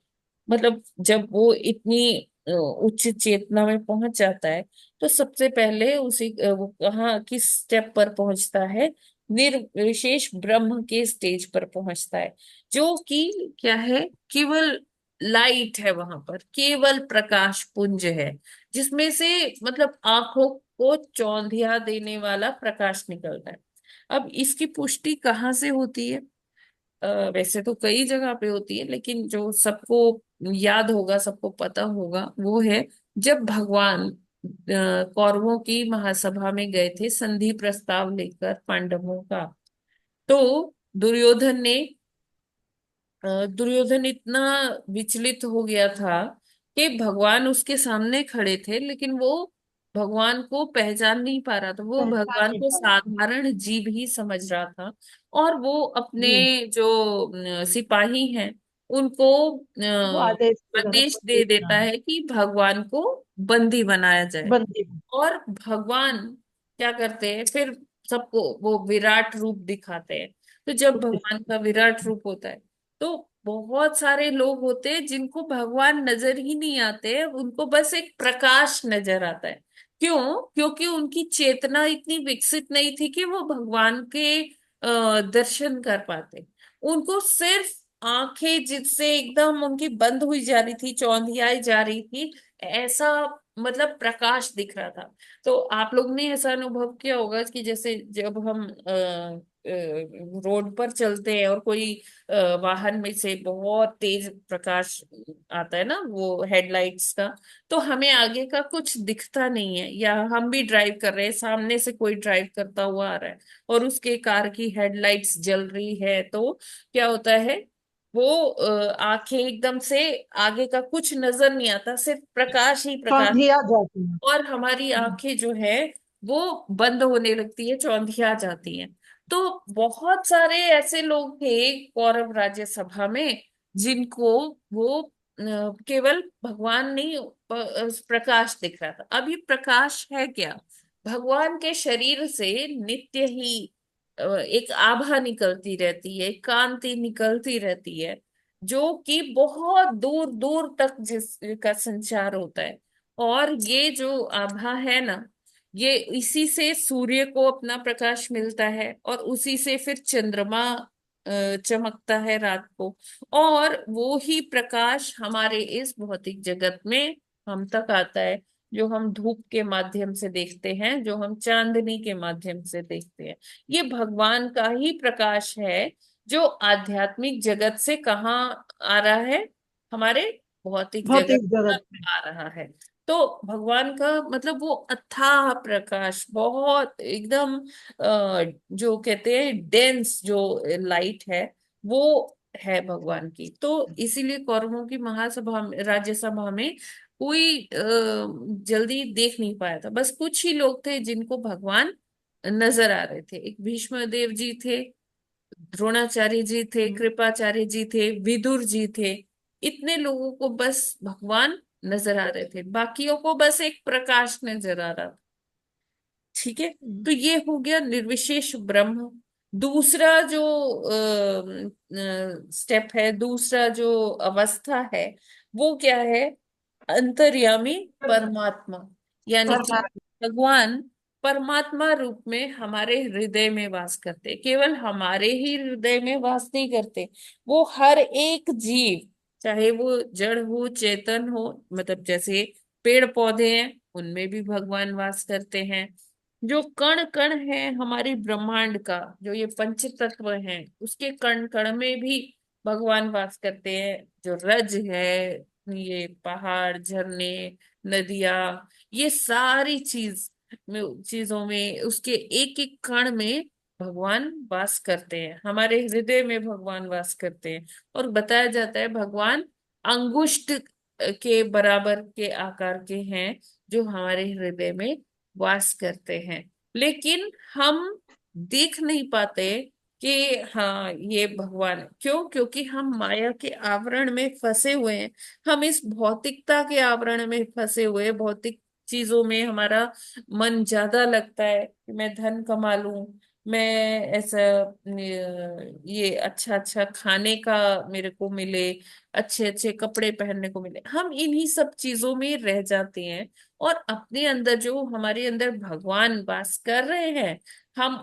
मतलब जब वो इतनी उच्च चेतना में पहुंच जाता है, तो सबसे पहले उसी वो कहाँ किस स्टेप पर पहुंचता है, निर्विशेष ब्रह्म के स्टेज पर पहुंचता है, जो कि क्या है, केवल लाइट है, वहां पर केवल प्रकाश पुंज है, जिसमें से मतलब आंखों को चौंधिया देने वाला प्रकाश निकलता है। अब इसकी पुष्टि कहाँ से होती है? वैसे तो कई जगह पे होती है, लेकिन जो सबको याद होगा, सबको पता होगा, वो है जब भगवान कौरवों की महासभा में गए थे संधि प्रस्ताव लेकर पांडवों का। तो दुर्योधन ने दुर्योधन इतना विचलित हो गया था कि भगवान उसके सामने खड़े थे, लेकिन वो भगवान को पहचान नहीं पा रहा था, वो पहचान भगवान नहीं को पा रहा था। साधारण जीव ही समझ रहा था। और वो अपने जी। जो सिपाही हैं उनको वो आदेश दे रहा आदेश था। दे देता हाँ, है कि भगवान को बंदी बनाया जाए। बंदी। और भगवान क्या करते हैं फिर, सबको वो विराट रूप दिखाते हैं। तो जब भगवान का विराट रूप होता है, तो बहुत सारे लोग होते हैं जिनको भगवान नजर ही नहीं आते हैं, उनको बस एक प्रकाश नजर आता है। क्यों? क्योंकि उनकी चेतना इतनी विकसित नहीं थी कि वो भगवान के दर्शन कर पाते। उनको सिर्फ आंखें जिससे एकदम उनकी बंद हुई जा रही थी, चौंधियाई जा रही थी, ऐसा मतलब प्रकाश दिख रहा था। तो आप लोग ने ऐसा अनुभव किया होगा कि जैसे जब हम रोड पर चलते हैं और कोई वाहन में से बहुत तेज प्रकाश आता है ना, वो हेडलाइट्स का, तो हमें आगे का कुछ दिखता नहीं है, या हम भी ड्राइव कर रहे हैं, सामने से कोई ड्राइव करता हुआ आ रहा है और उसके कार की हेडलाइट्स जल रही है, तो क्या होता है, वो आंखें एकदम से आगे का कुछ नजर नहीं आता, सिर्फ प्रकाश ही प्रकाश, चौंधिया जाती है। और हमारी आंखें जो है वो बंद होने लगती है, चौंधिया जाती हैं। तो बहुत सारे ऐसे लोग थे कौरव राज्यसभा में जिनको वो केवल भगवान नहीं, प्रकाश दिख रहा था। अभी प्रकाश है क्या? भगवान के शरीर से नित्य ही एक आभा निकलती रहती है, कांति निकलती रहती है, जो कि बहुत दूर दूर तक जिसका संचार होता है। और ये जो आभा है ना, ये इसी से सूर्य को अपना प्रकाश मिलता है, और उसी से फिर चंद्रमा चमकता है रात को, और वो ही प्रकाश हमारे इस भौतिक जगत में हम तक आता है, जो हम धूप के माध्यम से देखते हैं, जो हम चांदनी के माध्यम से देखते हैं। ये भगवान का ही प्रकाश है, जो आध्यात्मिक जगत से कहाँ आ रहा है, हमारे भौतिक जगत भौतिक जगत में। आ रहा है। तो भगवान का मतलब वो अथाह प्रकाश, बहुत एकदम जो कहते हैं डेंस जो लाइट है, वो है भगवान की। तो इसीलिए कौरवों की महासभा में, राज्यसभा में कोई जल्दी देख नहीं पाया था, बस कुछ ही लोग थे जिनको भगवान नजर आ रहे थे। एक भीष्म देव जी थे, द्रोणाचार्य जी थे, कृपाचार्य जी थे, विदुर जी थे। इतने लोगों को बस भगवान नजर आ रहे थे, बाकियों को बस एक प्रकाश नजर आ रहा था। ठीक है। तो ये हो गया निर्विशेष ब्रह्म। दूसरा जो स्टेप है, दूसरा जो अवस्था है, वो क्या है? अंतर्यामी परमात्मा, यानी कि परमात्मा। भगवान परमात्मा रूप में हमारे हृदय में वास करते। केवल हमारे ही हृदय में वास नहीं करते, वो हर एक जीव, चाहे वो जड़ हो चेतन हो, मतलब जैसे पेड़ पौधे हैं, उनमें भी भगवान वास करते हैं। जो कण कण है हमारे ब्रह्मांड का, जो ये पंच तत्व हैं, उसके कण कण में भी भगवान वास करते हैं। जो रज है, ये पहाड़, झरने, नदियां, ये सारी चीजों में, उसके एक एक कण में भगवान वास करते हैं। हमारे हृदय में भगवान वास करते हैं। और बताया जाता है भगवान अंगुष्ठ के बराबर के आकार के हैं, जो हमारे हृदय में वास करते हैं। लेकिन हम देख नहीं पाते कि हाँ ये भगवान है। क्यों? क्योंकि हम माया के आवरण में फंसे हुए हैं। हम इस भौतिकता के आवरण में फंसे हुए हैं। भौतिक चीजों में हमारा मन ज्यादा लगता है कि मैं धन कमा लूं, मैं ऐसा ये अच्छा अच्छा खाने का मेरे को मिले, अच्छे अच्छे कपड़े पहनने को मिले। हम इन्हीं सब चीजों में रह जाते हैं। और अपने अंदर जो हमारे अंदर भगवान वास कर रहे हैं, हम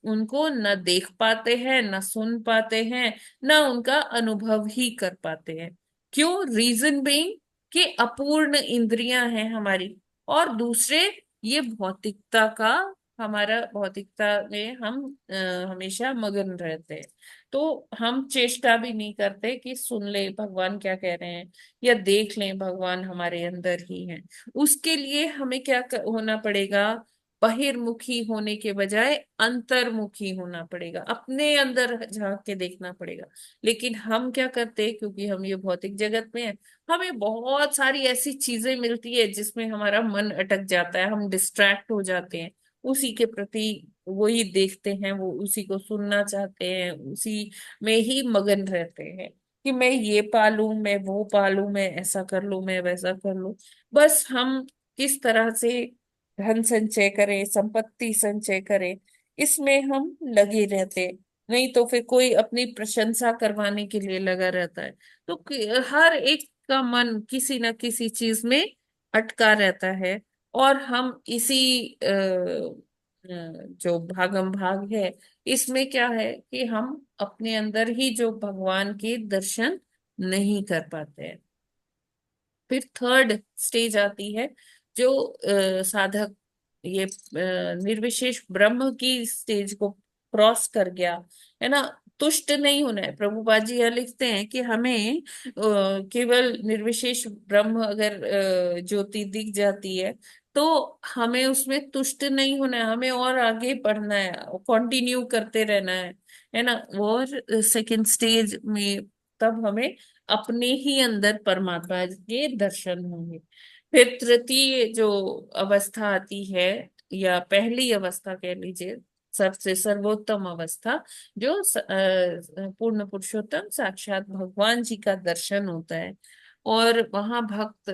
उनको न देख पाते हैं, न सुन पाते हैं, न उनका अनुभव ही कर पाते हैं। क्यों? रीजन बीइंग कि अपूर्ण इंद्रियां हैं हमारी। और दूसरे, ये भौतिकता का, हमारा भौतिकता में हम हमेशा मगन रहते हैं। तो हम चेष्टा भी नहीं करते कि सुन ले भगवान क्या कह रहे हैं, या देख लें भगवान हमारे अंदर ही हैं। उसके लिए हमें क्या होना पड़ेगा? बहिर्मुखी होने के बजाय अंतर्मुखी होना पड़ेगा, अपने अंदर झांक के देखना पड़ेगा। लेकिन हम क्या करते हैं? क्योंकि हम ये भौतिक जगत में हैं, हमें बहुत सारी ऐसी चीजें मिलती है जिसमें हमारा मन अटक जाता है, हम डिस्ट्रैक्ट हो जाते हैं, उसी के प्रति वही देखते हैं, वो उसी को सुनना चाहते हैं, उसी में ही मगन रहते हैं कि मैं ये पालूं, मैं वो पालूं, मैं ऐसा कर लूं, मैं वैसा कर लूं। बस हम किस तरह से धन संचय करें, संपत्ति संचय करें, इसमें हम लगे रहते हैं। नहीं तो फिर कोई अपनी प्रशंसा करवाने के लिए लगा रहता है। तो हर एक का मन किसी न किसी चीज में अटका रहता है। और हम इसी जो भागम भाग है, इसमें क्या है कि हम अपने अंदर ही जो भगवान के दर्शन नहीं कर पाते हैं। फिर थर्ड स्टेज आती है, जो साधक ये निर्विशेष ब्रह्म की स्टेज को क्रॉस कर गया है ना। तुष्ट नहीं होना है। प्रभुपाद जी यह लिखते हैं कि हमें केवल निर्विशेष ब्रह्म अगर ज्योति दिख जाती है, तो हमें उसमें तुष्ट नहीं होना है, हमें और आगे बढ़ना है, कंटिन्यू करते रहना है ना। और सेकंड स्टेज में तब हमें अपने ही अंदर परमात्मा के दर्शन होंगे। फिर तृतीय जो अवस्था आती है, या पहली अवस्था कह लीजिए, सबसे सर्वोत्तम अवस्था, जो पूर्ण पुरुषोत्तम साक्षात भगवान जी का दर्शन होता है। और वहां भक्त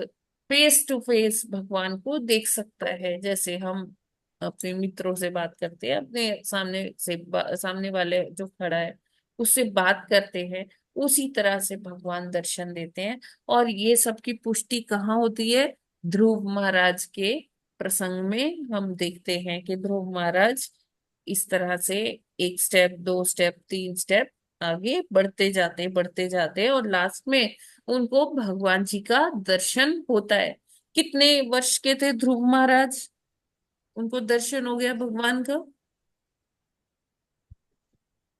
फेस टू फेस भगवान को देख सकता है। जैसे हम अपने मित्रों से बात करते हैं, अपने सामने से सामने वाले जो खड़ा है उससे बात करते हैं, उसी तरह से भगवान दर्शन देते हैं। और ये सब की पुष्टि कहाँ होती है? ध्रुव महाराज के प्रसंग में हम देखते हैं कि ध्रुव महाराज इस तरह से एक स्टेप, दो स्टेप, तीन स्टेप आगे बढ़ते जाते हैं, और लास्ट में उनको भगवान जी का दर्शन होता है। कितने वर्ष के थे ध्रुव महाराज? उनको दर्शन हो गया भगवान का।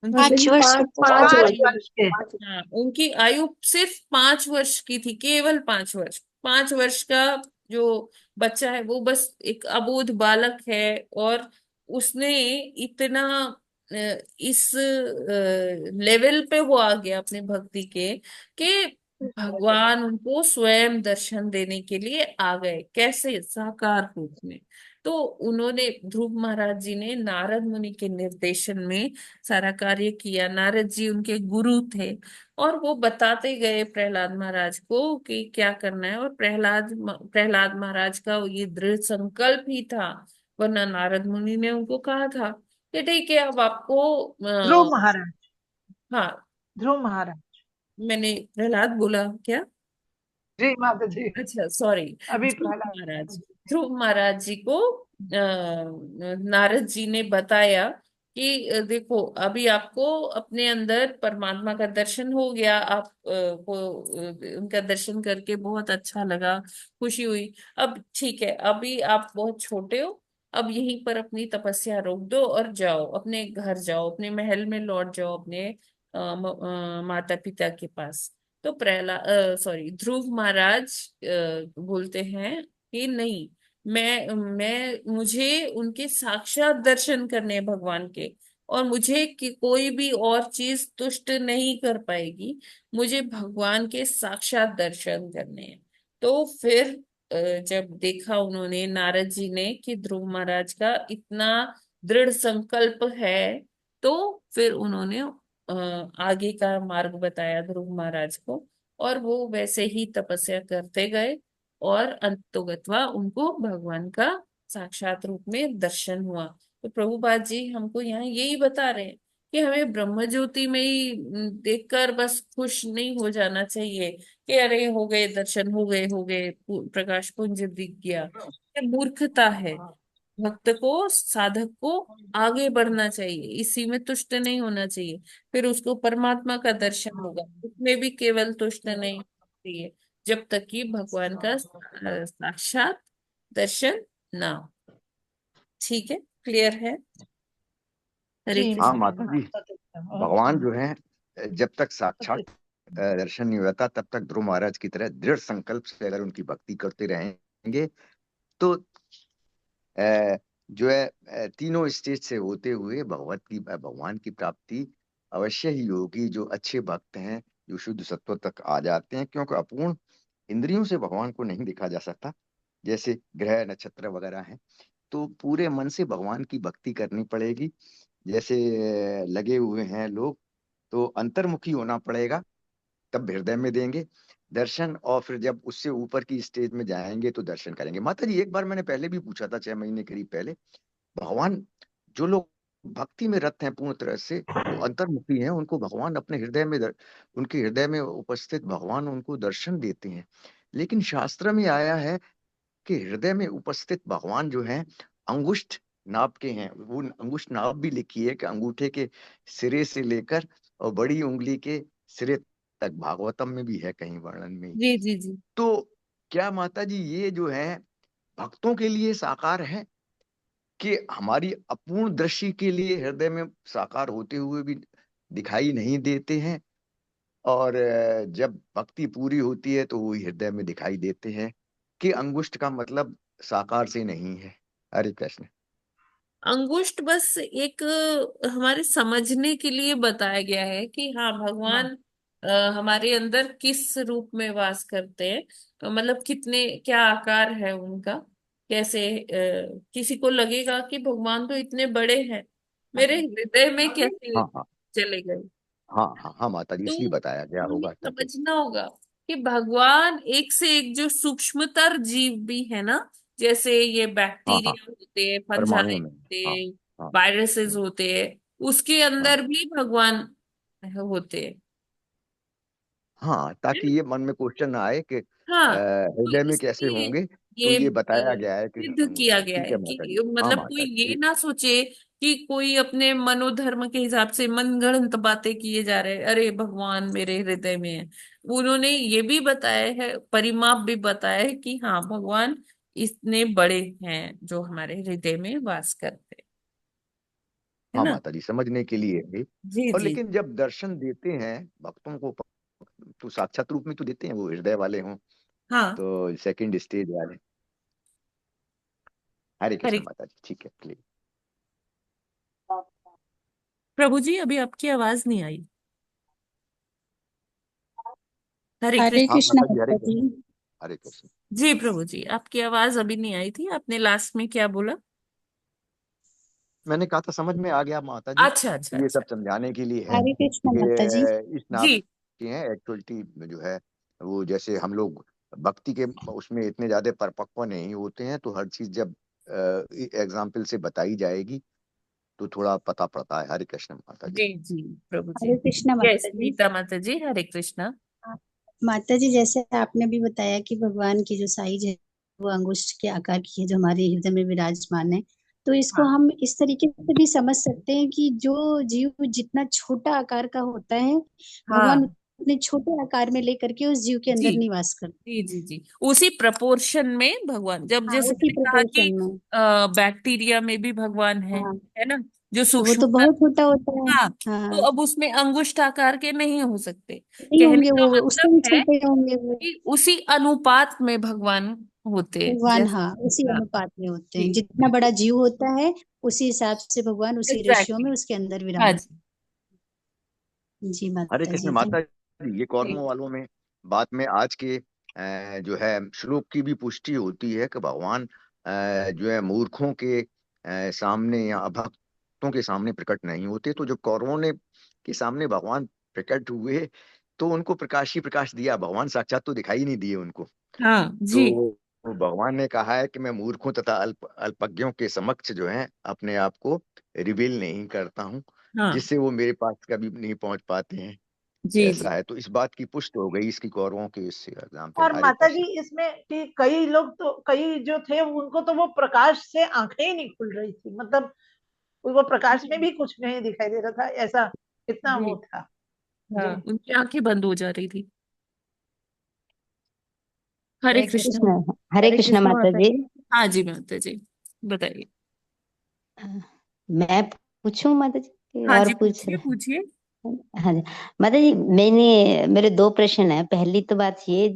उनकी 5 वर्ष। पाँच पांच वर्ष। वर्ष के। हाँ, उनकी आयु सिर्फ 5 वर्ष की थी, केवल 5 वर्ष। 5 वर्ष का जो बच्चा है वो बस एक अबोध बालक है। और उसने इतना इस लेवल पे वो आ गया अपने भक्ति के, कि भगवान उनको स्वयं दर्शन देने के लिए आ गए। कैसे? साकार रूप में। तो उन्होंने, ध्रुव महाराज जी ने नारद मुनि के निर्देशन में सारा कार्य किया। नारद जी उनके गुरु थे, और वो बताते गए प्रहलाद महाराज को कि क्या करना है। और प्रहलाद महाराज का ये दृढ़ संकल्प ही था, वरना नारद मुनि ने उनको कहा था कि ठीक है, अब आपको ध्रुव महाराज। हाँ, ध्रुव महाराज। मैंने प्रहलाद बोला क्या? जी माता जी। अच्छा, सॉरी। अभी ध्रुव प्रहलाद महाराज, जी। ध्रुव महाराज जी को नारद जी ने बताया कि देखो, अभी आपको अपने अंदर परमात्मा का दर्शन हो गया, आप को उनका दर्शन करके बहुत अच्छा लगा, खुशी हुई। अब ठीक है, अभी आप बहुत छोटे हो, अब यहीं पर अपनी तपस्या रोक दो और जाओ, अपने घर जाओ, अपने महल में लौट जाओ, अपने माता पिता के पास। तो प्रहलाद सॉरी ध्रुव महाराज बोलते हैं कि नहीं, मैं मुझे उनके साक्षात दर्शन करने हैं भगवान के, और मुझे कि कोई भी और चीज तुष्ट नहीं कर पाएगी, मुझे भगवान के साक्षात दर्शन करने हैं। तो फिर जब देखा उन्होंने, नारद जी ने, कि ध्रुव महाराज का इतना दृढ़ संकल्प है, तो फिर उन्होंने आगे का मार्ग बताया ध्रुव महाराज को, और वो वैसे ही तपस्या करते गए, और अंततोगत्वा उनको भगवान का साक्षात रूप में दर्शन हुआ। तो प्रभुपाद जी हमको यहाँ यही बता रहे हैं कि हमें ब्रह्म ज्योति में ही देखकर बस खुश नहीं हो जाना चाहिए कि अरे हो गए दर्शन, हो गए प्रकाश पुंज दिख गया। ये मूर्खता है। भक्त को, साधक को आगे बढ़ना चाहिए, इसी में तुष्ट नहीं होना चाहिए। फिर उसको परमात्मा का दर्शन होगा, उसमें भी केवल तुष्ट नहीं चाहिए, जब तक कि भगवान का साक्षात दर्शन ना हो। ठीक है, क्लियर है? हरे जी हाँ कृष्ण। माता जी, भगवान जो है जब तक साक्षात दर्शन नहीं होता तब तक ध्रुव महाराज की तरह दृढ़ संकल्प से अगर उनकी भक्ति करते रहेंगे तो जो है तीनों स्टेज से होते हुए भगवान की प्राप्ति अवश्य ही होगी। जो अच्छे भक्त हैं, जो शुद्ध सत्व तक आ जाते हैं, क्योंकि अपूर्ण इंद्रियों से भगवान को नहीं देखा जा सकता, जैसे ग्रह नक्षत्र वगैरह हैं। तो पूरे मन से भगवान की भक्ति करनी पड़ेगी। जैसे लगे हुए हैं लोग, तो अंतर्मुखी होना पड़ेगा, तब हृदय में देंगे दर्शन, और फिर जब उससे ऊपर की स्टेज में जाएंगे तो दर्शन करेंगे। माता जी, एक बार मैंने पहले भी पूछा था, 6 महीने करीब पहले, भगवान, जो लोग भक्ति में रत हैं पूर्ण तरह से, वो अंतर्मुखी हैं, उनको भगवान अपने हृदय में उनके हृदय में उपस्थित भगवान उनको दर्शन देते हैं। लेकिन शास्त्र में आया है कि हृदय में उपस्थित भगवान जो है अंगुष्ठ नाप के हैं। वो अंगुष्ठ नाप भी लिखी है कि अंगूठे के सिरे से लेकर और बड़ी उंगली के सिरे तक, भागवतम में भी है कहीं वर्णन में। जी जी जी। तो क्या माता जी ये जो है भक्तों के लिए साकार है, कि हमारी अपूर्ण दृष्टि के लिए हृदय में साकार होते हुए भी दिखाई नहीं देते हैं, और जब भक्ति पूरी होती है तो वो हृदय में दिखाई देते हैं, कि अंगुष्ठ का मतलब साकार से नहीं है? हरे कृष्ण। अंगुष्ठ बस एक हमारे समझने के लिए बताया गया है कि हाँ, भगवान हमारे अंदर किस रूप में वास करते हैं, मतलब कितने, क्या आकार है उनका, कैसे किसी को लगेगा कि भगवान तो इतने बड़े हैं, मेरे हृदय में कैसे हाँ हाँ चले गए। हाँ हाँ हाँ माता जी, तो इसलिए बताया गया हमें होगा ताकि। समझना होगा कि भगवान एक से एक जो सूक्ष्मतर जीव भी है ना, जैसे ये हाँ हाँ, बैक्टीरिया होते हैं, फंजाई परमाणु में। होते हाँ हैं, हाँ वायरसेस होते हैं, उसके हाँ अंदर भी भगवान होते हैं। हाँ, है ताकि ना? ये मन में क्वेश्चन ना आए कि हाँ, तो हृदय में कैसे इसलिए होंगे। तो ये ये बताया गया है कि सिद्ध किया अंगुष्ठ, गया ठीक है है माता कि जी। हाँ मतलब कोई माता जी, ये ठीक। ना सोचे कि कोई अपने मनोधर्म के हिसाब से मनगढ़ंत बातें किए जा रहे हैं, अरे भगवान मेरे हृदय में है। उन्होंने ये भी बताया है, परिमाप भी बताया है कि हाँ, भगवान इतने बड़े हैं जो हमारे हृदय में वास करते हैं। है हाँ ना? माता जी, समझने के लिए है। जी और जी। लेकिन जब दर्शन देते हैं भक्तों को, तो साक्षात रूप में तो देते हैं, वो हृदय वाले हों, हाँ। तो सेकंड स्टेज वाले। हरे हरे कृष्ण माता जी, ठीक है, क्लियर। प्रभु जी, अभी आपकी आवाज नहीं आई। हरे हरे कृष्ण। हाँ कृष्णा माता जी, हरे माता जी। कृष्ण। हरे कृष्ण। जी प्रभु जी, आपकी आवाज अभी नहीं आई थी, आपने लास्ट में क्या बोला? मैंने कहा था समझ में आ गया माता जी, अच्छा अच्छा ये अच्छा। सब समझाने के लिए है हरे कृष्णा माता जी। कि इस नाप जी के हैं एक्चुअलिटी में जो है, वो जैसे हम लोग भक्ति के उसमें इतने ज्यादा परिपक्व नहीं होते हैं, तो हर चीज जब एग्जाम्पल से बताई जाएगी तो थोड़ा पता पड़ता है। हरे कृष्ण माता जी। जी जी प्रभु जी। हरे कृष्णा जय माता जी। सीता माता जी, हरे कृष्णा। माता जी, जैसे आपने भी बताया कि भगवान की जो साइज है वो अंगुष्ठ के आकार की है, जो हमारे हृदय में विराजमान है, तो इसको हाँ हम इस तरीके से भी समझ सकते हैं कि जो जीव जितना छोटा आकार का होता है, भगवान हाँ अपने छोटे आकार में लेकर के उस जीव के जी अंदर निवास करते जी हैं। जी जी, उसी प्रपोर्शन में भगवान, जब हाँ, जैसे उसी मैंने कहा कि प्रोपोर्शन में। बैक्टीरिया में भी भगवान हाँ, है ना, जो तो वो सूक्ष्म तो बहुत छोटा होता है। हाँ, तो हाँ, अब उसमें अंगुष्ठ आकार के नहीं हो सकते। नहीं कहने होंगे का वो, उससे मतलब भी है छोटे होंगे वो। कि उसी अनुपात में भगवान होते, भगवान जैसे हाँ उसी हाँ अनुपात में होते हैं, जी जितना बड़ा जीव होता है उसी हिसाब से भगवान उसी रेशियो में एग्जैक्टली उसके अंदर हाँ विराजमान। जी जी हरे माता कृष्ण जी, माता जी, ये जी कौरवों वालों में बाद में आज के जो है श्लोक की भी पुष्टि होती है कि भगवान जो है मूर्खों के सामने या अभक्तों के सामने प्रकट नहीं होते। तो जब कौरवों ने के सामने भगवान प्रकट हुए तो उनको प्रकाश ही प्रकाश दिया, भगवान साक्षात तो दिखाई नहीं दिए उनको। हाँ जी तो भगवान ने कहा है कि मैं मूर्खों तथा अल्पज्ञों के समक्ष जो है अपने आप को रिवील नहीं करता हूँ, हाँ जिससे वो मेरे पास कभी नहीं पहुंच पाते हैं। जी ऐसा जी है, तो इस बात की पुष्टि हो गई इसकी कौरवों के इस एग्जाम्पल। और हरे माता जी कृष्ण। इसमें कि कई लोग तो, कई जो थे उनको तो वो प्रकाश से आंखें ही नहीं खुल रही थी, मतलब वो प्रकाश में भी कुछ नहीं दिखाई दे रहा था, ऐसा इतना जी वो था। हाँ, जी उनकी आंखें बंद हो जा रही थी। हरे हरे कृष्ण। कृष्ण। हरे हरे कृष्ण कृष्ण माता माता जी। जी। हाँ जी माता जी, बताइए। मैं पूछूं माता जी कि हाँ और जी पूछ पूछिए रहे पूछिए। हैं? हाँ जी माता जी, मेरे दो प्रश्न है। पहली तो बात ये,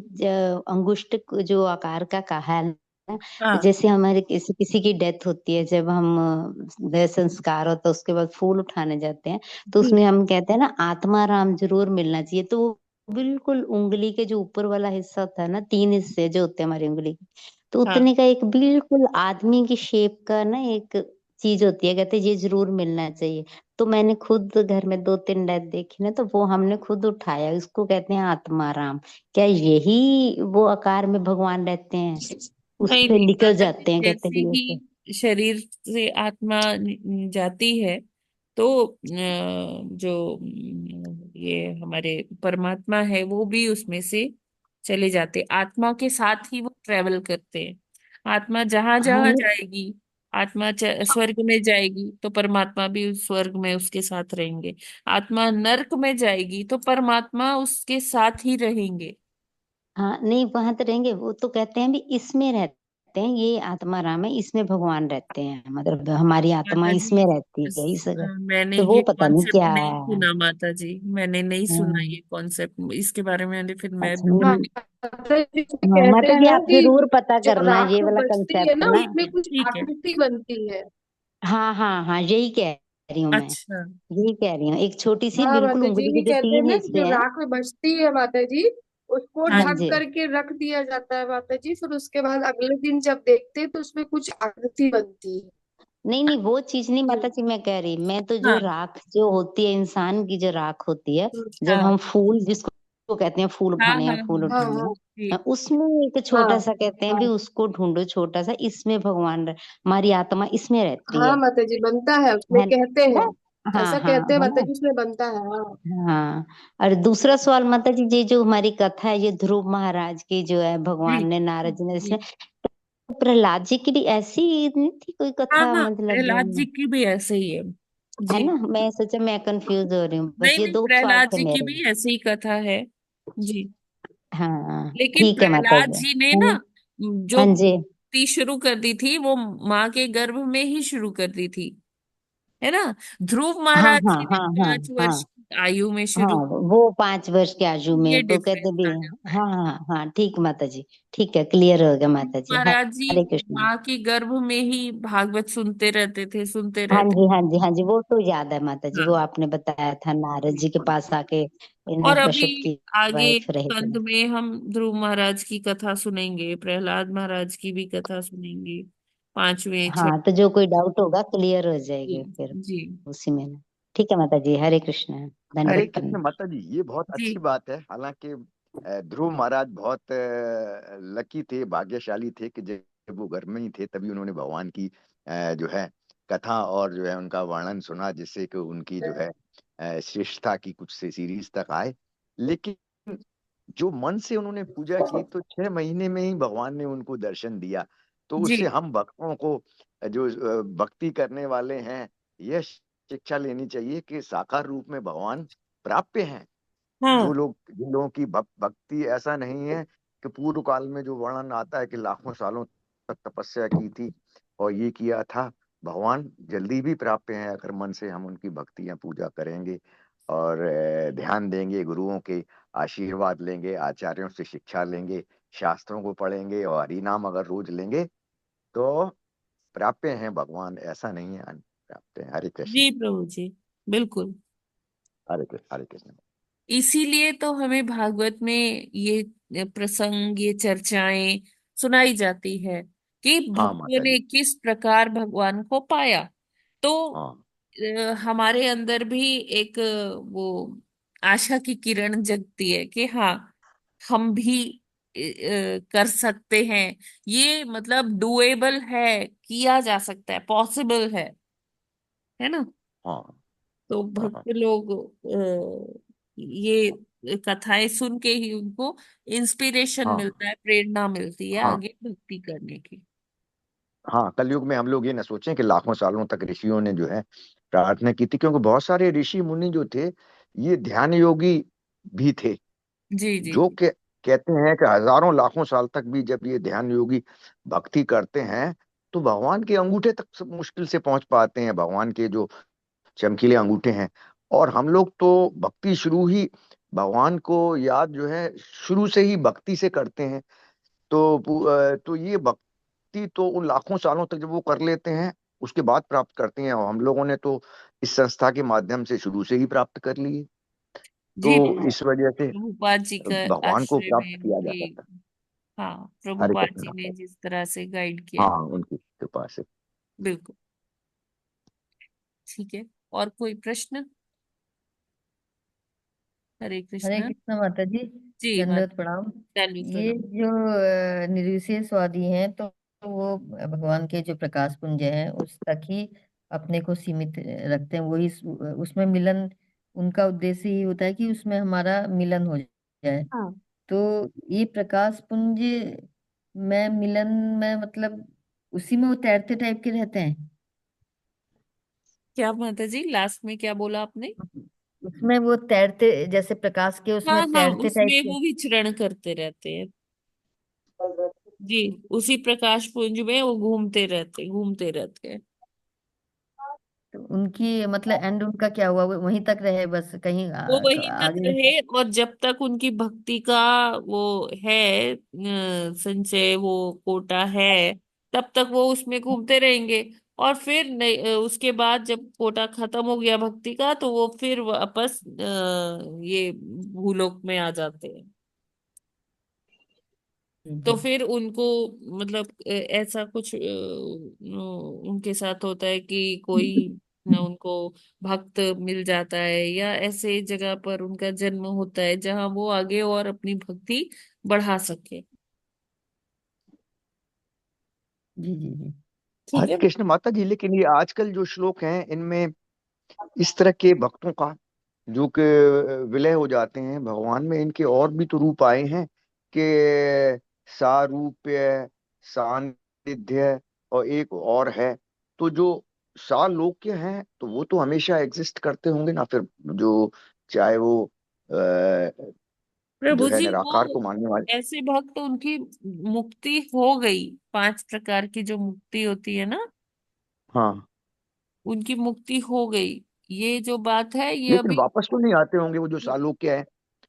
अंगुष्ठ को जो आकार का कहा है ना, हाँ जैसे हमारे किसी किसी की डेथ होती है, जब हम देह संस्कार होता है उसके बाद फूल उठाने जाते हैं, तो जी उसमें हम कहते हैं ना आत्मा राम जरूर मिलना चाहिए। तो वो बिल्कुल उंगली के जो ऊपर वाला हिस्सा होता है ना, 3 हिस्से जो होते हैं हमारी उंगली के, तो हाँ उतने का एक बिल्कुल आदमी की शेप का ना एक चीज होती है, कहते हैं ये जरूर मिलना चाहिए। तो मैंने खुद घर में 2-3 डेथ देखी ना, तो वो हमने खुद उठाया, उसको कहते हैं आत्माराम। क्या यही वो आकार में भगवान रहते हैं, नहीं उससे नहीं निकल माता जी, जाते हैं, कहते जैसे हैं जैसे? ही शरीर से आत्मा जाती है तो जो ये हमारे परमात्मा है वो भी उसमें से चले जाते, आत्मा के साथ ही वो ट्रेवल करते हैं। आत्मा जहां हाँ जहां नहीं, जाएगी, आत्मा स्वर्ग में जाएगी तो परमात्मा भी उस स्वर्ग में उसके साथ रहेंगे। आत्मा नरक में जाएगी तो परमात्मा उसके साथ ही रहेंगे। हाँ नहीं, वहां तो रहेंगे। वो तो कहते हैं भी इसमें रहते हैं, ये आत्मा राम है, इसमें भगवान रहते हैं, मतलब हमारी आत्मा माता जी इसमें रहती है, इस मैंने तो वो ये पता नहीं कॉन्सेप्ट क्या नहीं है। सुना माता जी, मैंने नहीं सुना हाँ, ये कॉन्सेप्ट, इसके बारे में मैंने फिर मैं अच्छा भी नहीं, माता जी हाँ, कहते माता हैं जी ना आप कि जरूर पता जो करना राख ये वाला बचती है कंसेप्ट ना ना। उसमें कुछ ठीक है। आकृति बनती है। हाँ हाँ हाँ, यही कह रही हूँ मैं, अच्छा यही कह रही हूँ, एक छोटी सी हाँ बिल्कुल माता जी, उंगली ये के जो कहते हैं तीन ना कि हिस्से जो हैं। राख बचती है माता जी, उसको हाँ हाँ ढक जी, करके रख दिया जाता है माता जी, फिर उसके बाद अगले दिन जब देखते हैं तो उसमें कुछ आकृति बनती है। नहीं नहीं वो चीज नहीं जी। माता जी मैं कह रही, मैं तो जो हाँ राख जो होती है, इंसान की जो राख होती है, जब हाँ हम फूल जिसको कहते हैं फूल हाँ उठाने हाँ हैं, फूल हाँ उठाने हाँ हैं, जी उसमें एक छोटा हाँ सा कहते हैं भी उसको ढूंढो, छोटा सा, इसमें भगवान हमारी आत्मा इसमें रहती हाँ माता जी, बनता है उसमें, है कहते ना? हैं हाँ ऐसा, हाँ, कहते हैं है माता ना? जी, उसमें बनता है। हाँ हाँ। और दूसरा सवाल माता जी, ये जो हमारी कथा है, ये ध्रुव महाराज की जो है, जी भगवान ने नारद जी ने जी इसमें, प्रहलाद जी की भी ऐसी नहीं थी कोई हाँ कथा, हाँ, मतलब? प्रहलाद जी की भी ऐसे ही है। है जी ना, मैं सोचा मैं कंफ्यूज हो रही हूँ, बस नहीं ये नहीं, दो सवाल प्रहलाद थे जी की मेरे। भी ऐसी ही कथा है। जी हाँ लेकिन ठीक है माता प्रहलाद जी। जी ने ना जो हाँ जी, भक्ति शुरू कर दी थी वो माँ के गर्भ में ही शुरू कर दी थी, है ना। ध्रुव हाँ महाराज हाँ जी ने हाँ हाँ 5 वर्ष हाँ की आयु में हाँ, शुरू की। वो 5 वर्ष के आयु ये में तो डिफरेंस कहते भी। आ जाता है। हाँ हाँ हाँ, ठीक माता जी, ठीक है, क्लियर हो गया ध्रुव माता जी। महाराज जी हरे कृष्ण। माँ के गर्भ में ही भागवत सुनते रहते थे, सुनते हाँ रहते। जी हाँ जी हाँ जी, वो तो याद है माता जी, वो हाँ आपने बताया था, नारद जी के पास आके और अभी कश्यप की आगे वाइफ रहे थे। कंद में हम ध्रुव महाराज की कथा सुनेंगे, प्रहलाद महाराज की भी कथा सुनेंगे, 5वें हाँ, तो 6। जो कोई डाउट होगा क्लियर हो जी जाएगी फिर जी उसी में ना। ठीक है माता जी, हरे कृष्ण, हरे दंडवत कृष्ण प्रणाम। माता जी, ये बहुत अच्छी जी बात है। हालांकि ध्रुव महाराज बहुत लकी थे, भाग्यशाली थे कि जब वो घर में ही थे तभी उन्होंने भगवान की जो है कथा और जो है उनका वर्णन सुना, जिससे कि उनकी जो है श्रेष्ठता की कुछ से सीरीज तक आए। लेकिन जो मन से उन्होंने पूजा की तो 6 महीने में ही भगवान ने उनको दर्शन दिया। तो जी उससे हम भक्तों को जो भक्ति करने वाले हैं, यह शिक्षा लेनी चाहिए कि साकार रूप में भगवान प्राप्य हैं। हाँ जिन लोगों की भक्ति ऐसा नहीं है कि पूर्व काल में जो वर्णन आता है कि लाखों सालों तक तपस्या की थी और ये किया था, भगवान जल्दी भी प्राप्त हैं अगर मन से हम उनकी भक्ति या पूजा करेंगे और ध्यान देंगे, गुरुओं के आशीर्वाद लेंगे, आचार्यों से शिक्षा लेंगे, शास्त्रों को पढ़ेंगे और हरि नाम अगर रोज लेंगे तो प्राप्य हैं भगवान, ऐसा नहीं है प्राप्त है। हरे कृष्ण। जी प्रभु जी, बिल्कुल। हरे कृष्ण, हरे कृष्ण। इसीलिए तो हमें भागवत में ये प्रसंग, ये चर्चाएं सुनाई जाती है कि हाँ भक्तों माता ने जी। किस प्रकार भगवान को पाया। तो हाँ हमारे अंदर भी एक वो आशा की किरण जगती है कि हाँ, हम भी कर सकते हैं। ये मतलब डुएबल है, किया जा सकता है, पॉसिबल है ना। हाँ तो हाँ भक्त लोग ये कथाएं सुन के ही उनको इंस्पिरेशन हाँ मिलता है, प्रेरणा मिलती है हाँ आगे भक्ति करने की। हाँ। कलयुग में हम लोग ये ना सोचें कि लाखों सालों तक ऋषियों ने जो है प्रार्थना की थी, क्योंकि बहुत सारे ऋषि मुनि जो थे ये ध्यान योगी भी थे, जी जी जो जी। कहते हैं कि हजारों लाखों साल तक भी जब ये ध्यान योगी भक्ति करते हैं तो भगवान के अंगूठे तक मुश्किल से पहुंच पाते हैं, भगवान के जो चमकीले अंगूठे हैं। और हम लोग तो भक्ति शुरू ही भगवान को याद जो है शुरू से ही भक्ति से करते हैं। तो ये भक्ति तो उन लाखों सालों तक जब वो कर लेते हैं उसके बाद प्राप्त करते हैं, और हम लोगों ने तो इस संस्था के माध्यम से शुरू से ही प्राप्त कर लिए। जी तो इस वजह से प्रभुपाद जी का भगवान को आश्रय प्राप्त में किया जा उनकी, सकता हाँ है। हरे प्रभुपाद कृष्ण जी माता ने जी। जिस तरह से गाइड किया है। हाँ उनकी कृपा से। बिल्कुल। ठीक है, और कोई प्रश्न? हरे हरे कृष्ण। कृष्ण माता जी। जी माता, दंडवत प्रणाम। चालू ये करो। जो निर्विशेषवादी हैं तो वो भगवान के जो प्रकाश पुंज हैं उस तक ही अपने को सीमित रखते हैं। वही उसमें मिलन, उनका उद्देश्य ही होता है कि उसमें हमारा मिलन हो जाए। हाँ, तो ये प्रकाश पुंज में मिलन में मतलब उसी में वो तैरते टाइप के रहते हैं। क्या माता जी, लास्ट में क्या बोला आपने? उसमें वो तैरते जैसे प्रकाश के हाँ उसमें हाँ, तैरते टाइप उसमें के। वो विचरण करते रहते हैं। जी, उसी प्रकाश पुंज में वो घूमते रहते हैं। तो उनकी मतलब एंड उनका क्या हुआ? वो वहीं तक रहे बस, कहीं वो वहीं तक आगे? रहे, और जब तक उनकी भक्ति का वो है संचय, वो कोटा है, तब तक वो उसमें घूमते रहेंगे। और फिर उसके बाद जब कोटा खत्म हो गया भक्ति का, तो वो फिर वापस ये भूलोक में आ जाते हैं। तो जी फिर उनको मतलब ऐसा कुछ उनके साथ होता है कि कोई न उनको भक्त मिल जाता है, या ऐसे जगह पर उनका जन्म होता है जहां वो आगे और अपनी भक्ति बढ़ा सके। जी जी जी। ठीक हरे है। कृष्ण माता जी। लेकिन ये आजकल जो श्लोक हैं इनमें इस तरह के भक्तों का जो कि विलय हो जाते हैं भगवान में, इनके और भी तो रूप आए हैं कि सारूप्य, सानिध्य, और एक और है। तो जो सालोक्य हैं तो वो तो हमेशा एग्जिस्ट करते होंगे ना फिर, जो चाहे वो जो प्रभु है जी, वो निराकार को मानने वाले। ऐसे भक्त, उनकी मुक्ति हो गई, 5 प्रकार की जो मुक्ति होती है ना, हाँ। उनकी मुक्ति हो गई। ये जो बात है ये लेकिन अभी वापस तो नहीं आते होंगे वो जो सालोक्य है,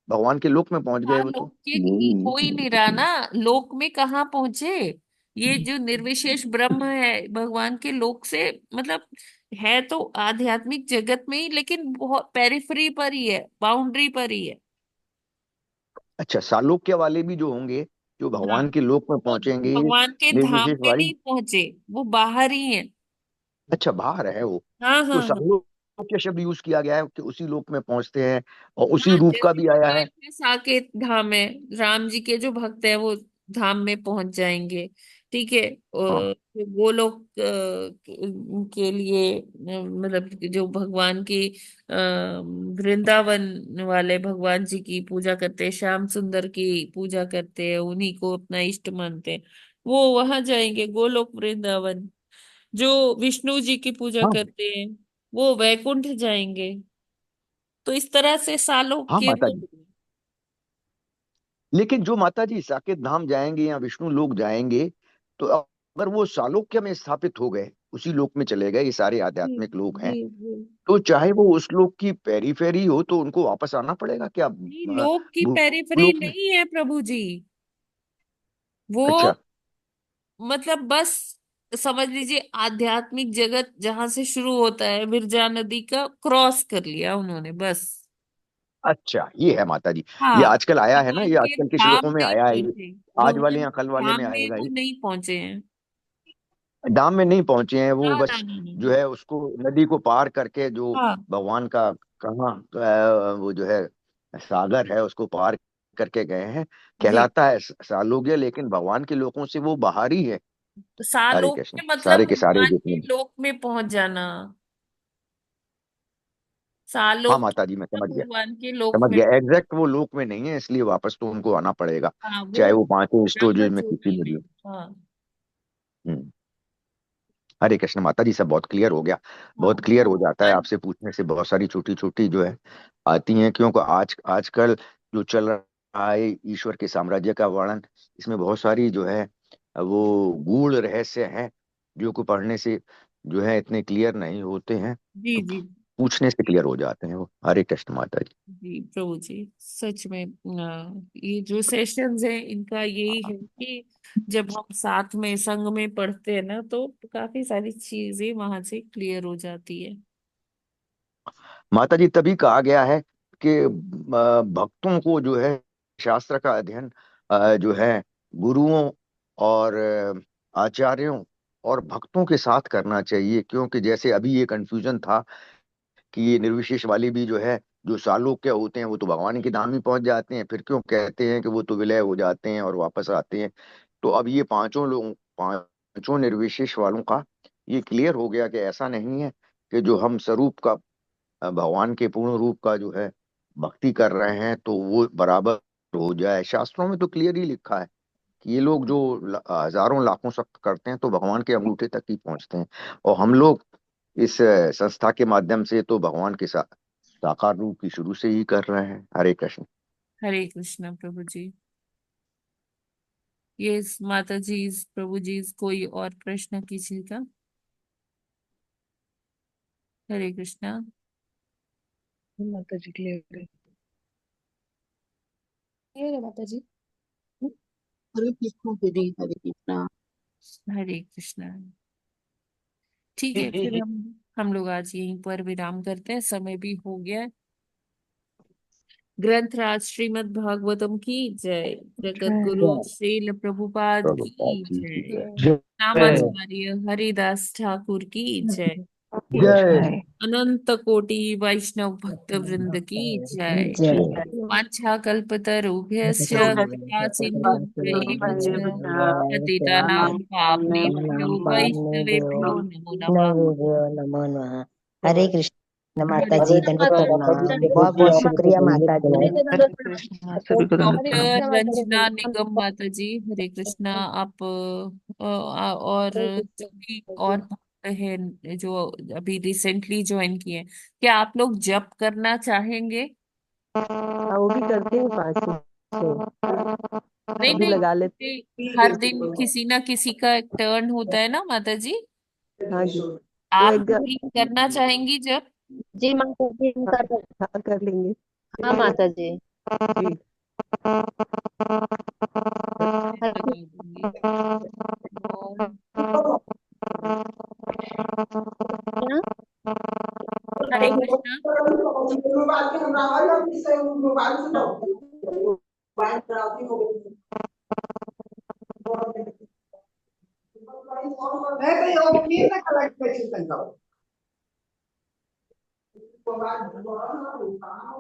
भगवान के लोक में पहुंच गए हाँ, वो तो। लोक के हो ही नहीं रहा ना, लोक में कहाँ पहुंचे। ये जो निर्विशेष ब्रह्म है भगवान के लोक से मतलब है तो आध्यात्मिक जगत में ही, लेकिन बहुत पेरिफेरी पर ही है, बाउंड्री पर ही है। अच्छा, सालोक्य वाले भी जो होंगे जो हाँ, भगवान के लोक में वो पहुंचेंगे, भगवान के धाम निर्विशेष में वाली। नहीं पहुंचे, वो बाहर ही है। अच्छा, बाहर है वो। हाँ तो हाँ हाँ। सालोक्य शब्द यूज किया गया है कि उसी लोक में पहुंचते हैं और उसी हाँ, रूप का जैसे भी आया है। रामायण में साकेत धाम है, राम जी के जो भक्त है वो धाम में पहुंच जाएंगे। ठीक है। हाँ वो लोग के लिए मतलब जो भगवान की वृंदावन वाले भगवान जी की पूजा करते हैं, श्याम सुंदर की पूजा करते हैं, उन्हीं को अपना इष्ट मानते हैं, वो वहां जाएंगे गोलोक वृंदावन। जो विष्णु जी की पूजा हाँ करते हैं वो वैकुंठ जाएंगे। तो इस तरह से सालों हाँ के माता वो जी। लेकिन जो माता जी साकेत धाम जाएंगे या विष्णु लोक जाएंगे, तो अगर वो सालोक्य में स्थापित हो गए, उसी लोक में चले गए, ये सारे जी आध्यात्मिक लोक हैं, जी जी। तो चाहे वो उस लोक की पेरीफेरी हो तो उनको वापस आना पड़ेगा क्या नहीं, लोक की पेरिफेरी भूलोक में? नहीं है प्रभु जी। वो अच्छा मतलब बस समझ लीजिए आध्यात्मिक जगत जहां से शुरू होता है, विरजा नदी का क्रॉस कर लिया उन्होंने बस। अच्छा, ये है माता जी। ये हाँ, आजकल आया है ना, भगवान ये के आजकल के धाम श्लोकों में नहीं आया है ये। पहुंचे, आज वाले भगवान या कल के वाले धाम में में आएगा वो ये। नहीं पहुंचे हैं। धाम में नहीं पहुंचे हैं वो, ना ना बस ना ना जो ना। है उसको नदी को पार करके जो हाँ भगवान का कहाँ वो जो है सागर है उसको पार करके गए हैं, जी। कहलाता है सालोग्य, लेकिन भगवान के लोगों से वो बाहर ही है। तो हरे सालोक कृष्ण, के मतलब सारे के सारे भगवान जितने के भी। लोक में पहुंच जाना। हाँ सालोक माता जी, मैं मतलब समझ गया, भगवान के लोक समझ में। गया। एग्जैक्ट वो लोक में नहीं है, इसलिए वापस तो उनको आना पड़ेगा, हाँ, वो चाहे वो पांचों ब्रह्म स्टेजेस में किसी ज्योति में भी में। हो। हाँ हम्म। हरे कृष्ण माता जी, सब बहुत क्लियर हो गया, हाँ। बहुत क्लियर हो जाता है भगवान। आपसे पूछने से। बहुत सारी छोटी छोटी जो है आती हैं, क्योंकि आजकल जो चल रहा है ईश्वर के साम्राज्य का वर्णन, इसमें बहुत सारी जो है वो गूढ़ रहस्य हैं, जो को पढ़ने से जो है इतने क्लियर नहीं होते हैं, जी तो जी पूछने से क्लियर हो जाते हैं वो। हरे कृष्ण माता जी। जी प्रभु जी, सच में ये जो सेशंस है इनका यही है कि जब हम साथ में संग में पढ़ते हैं ना, तो काफी सारी चीजें वहां से क्लियर हो जाती है। माता जी, तभी कहा गया है कि भक्तों को जो है शास्त्र का अध्ययन जो है गुरुओं और आचार्यों और भक्तों के साथ करना चाहिए, क्योंकि जैसे अभी ये कंफ्यूजन था कि ये निर्विशेष वाले भी जो है जो सालोक्य होते हैं वो तो भगवान के धाम ही पहुंच जाते हैं, फिर क्यों कहते हैं कि वो तो विलय हो जाते हैं और वापस आते हैं। तो अब ये पांचों निर्विशेष वालों का ये क्लियर हो गया कि ऐसा नहीं है, कि जो हम स्वरूप का भगवान के पूर्ण रूप का जो है भक्ति कर रहे हैं तो वो बराबर हो जाए। शास्त्रों में तो क्लियर ही लिखा है कि ये लोग जो हजारों लाखों सख्त करते हैं तो भगवान के अंगूठे तक ही पहुंचते हैं, और हम लोग इस संस्था के माध्यम से तो भगवान के साथ साकार रूप की शुरू से ही कर रहे हैं। हरे कृष्ण। हरे कृष्ण प्रभु जी। ये माता जी, प्रभु जी, कोई और प्रश्न किसी का? हरे कृष्णा। माता जी क्लियर है। ये है माता जी। हरे कृष्णा दीदी, हरे कृष्णा। हरे कृष्णा। ठीक है, फिर हम लोग आज यहीं पर विराम करते हैं, समय भी हो गया है। ग्रंथराज श्रीमद् भागवतम की जय। जगत गुरु जय श्रील प्रभुपाद प्रभुपाद की जी की जय। जय। जय नामाचार्य हरिदास ठाकुर की जय। जय अनंत कोटि वैष्णव भक्त वृंद की जय। जय। वाञ्छा कल्पतरुभ्यश्च कृपा सिन्धुभ्यैव च पतितानां पावनेभ्यो वैष्णवेभ्यो नमो नमः। नमो नमः। हरे कृष्ण माता हरे जी, हरे दंडवत कृष्णा माता जी, प्रणाम, प्रभु बहुत जी बहुत आपको शुक्रिया दंडवत माता जी। प्रणाम। हरे कृष्णा सभी को दंडवत डॉक्टर प्रणाम। रंजना निगम माता जी, हरे कृष्णा। आप और जो भी और भक्त हैं जो अभी रिसेंटली ज्वाइन किए हैं, क्या आप लोग जप करना चाहेंगे? हाँ, वो भी करते हैं 5 से 6 नहीं भी नहीं, लगा लेते हर दिन किसी ना किसी का एक टर्न होता है ना माता जी। हैं। हाँ जी, वो आप एक भी करना चाहेंगी जप? जी माता जी, हम कर हाँ कर लेंगे हाँ माता जी। जी। मैं लगा दूंगी। और हरे कृष्णा। क्या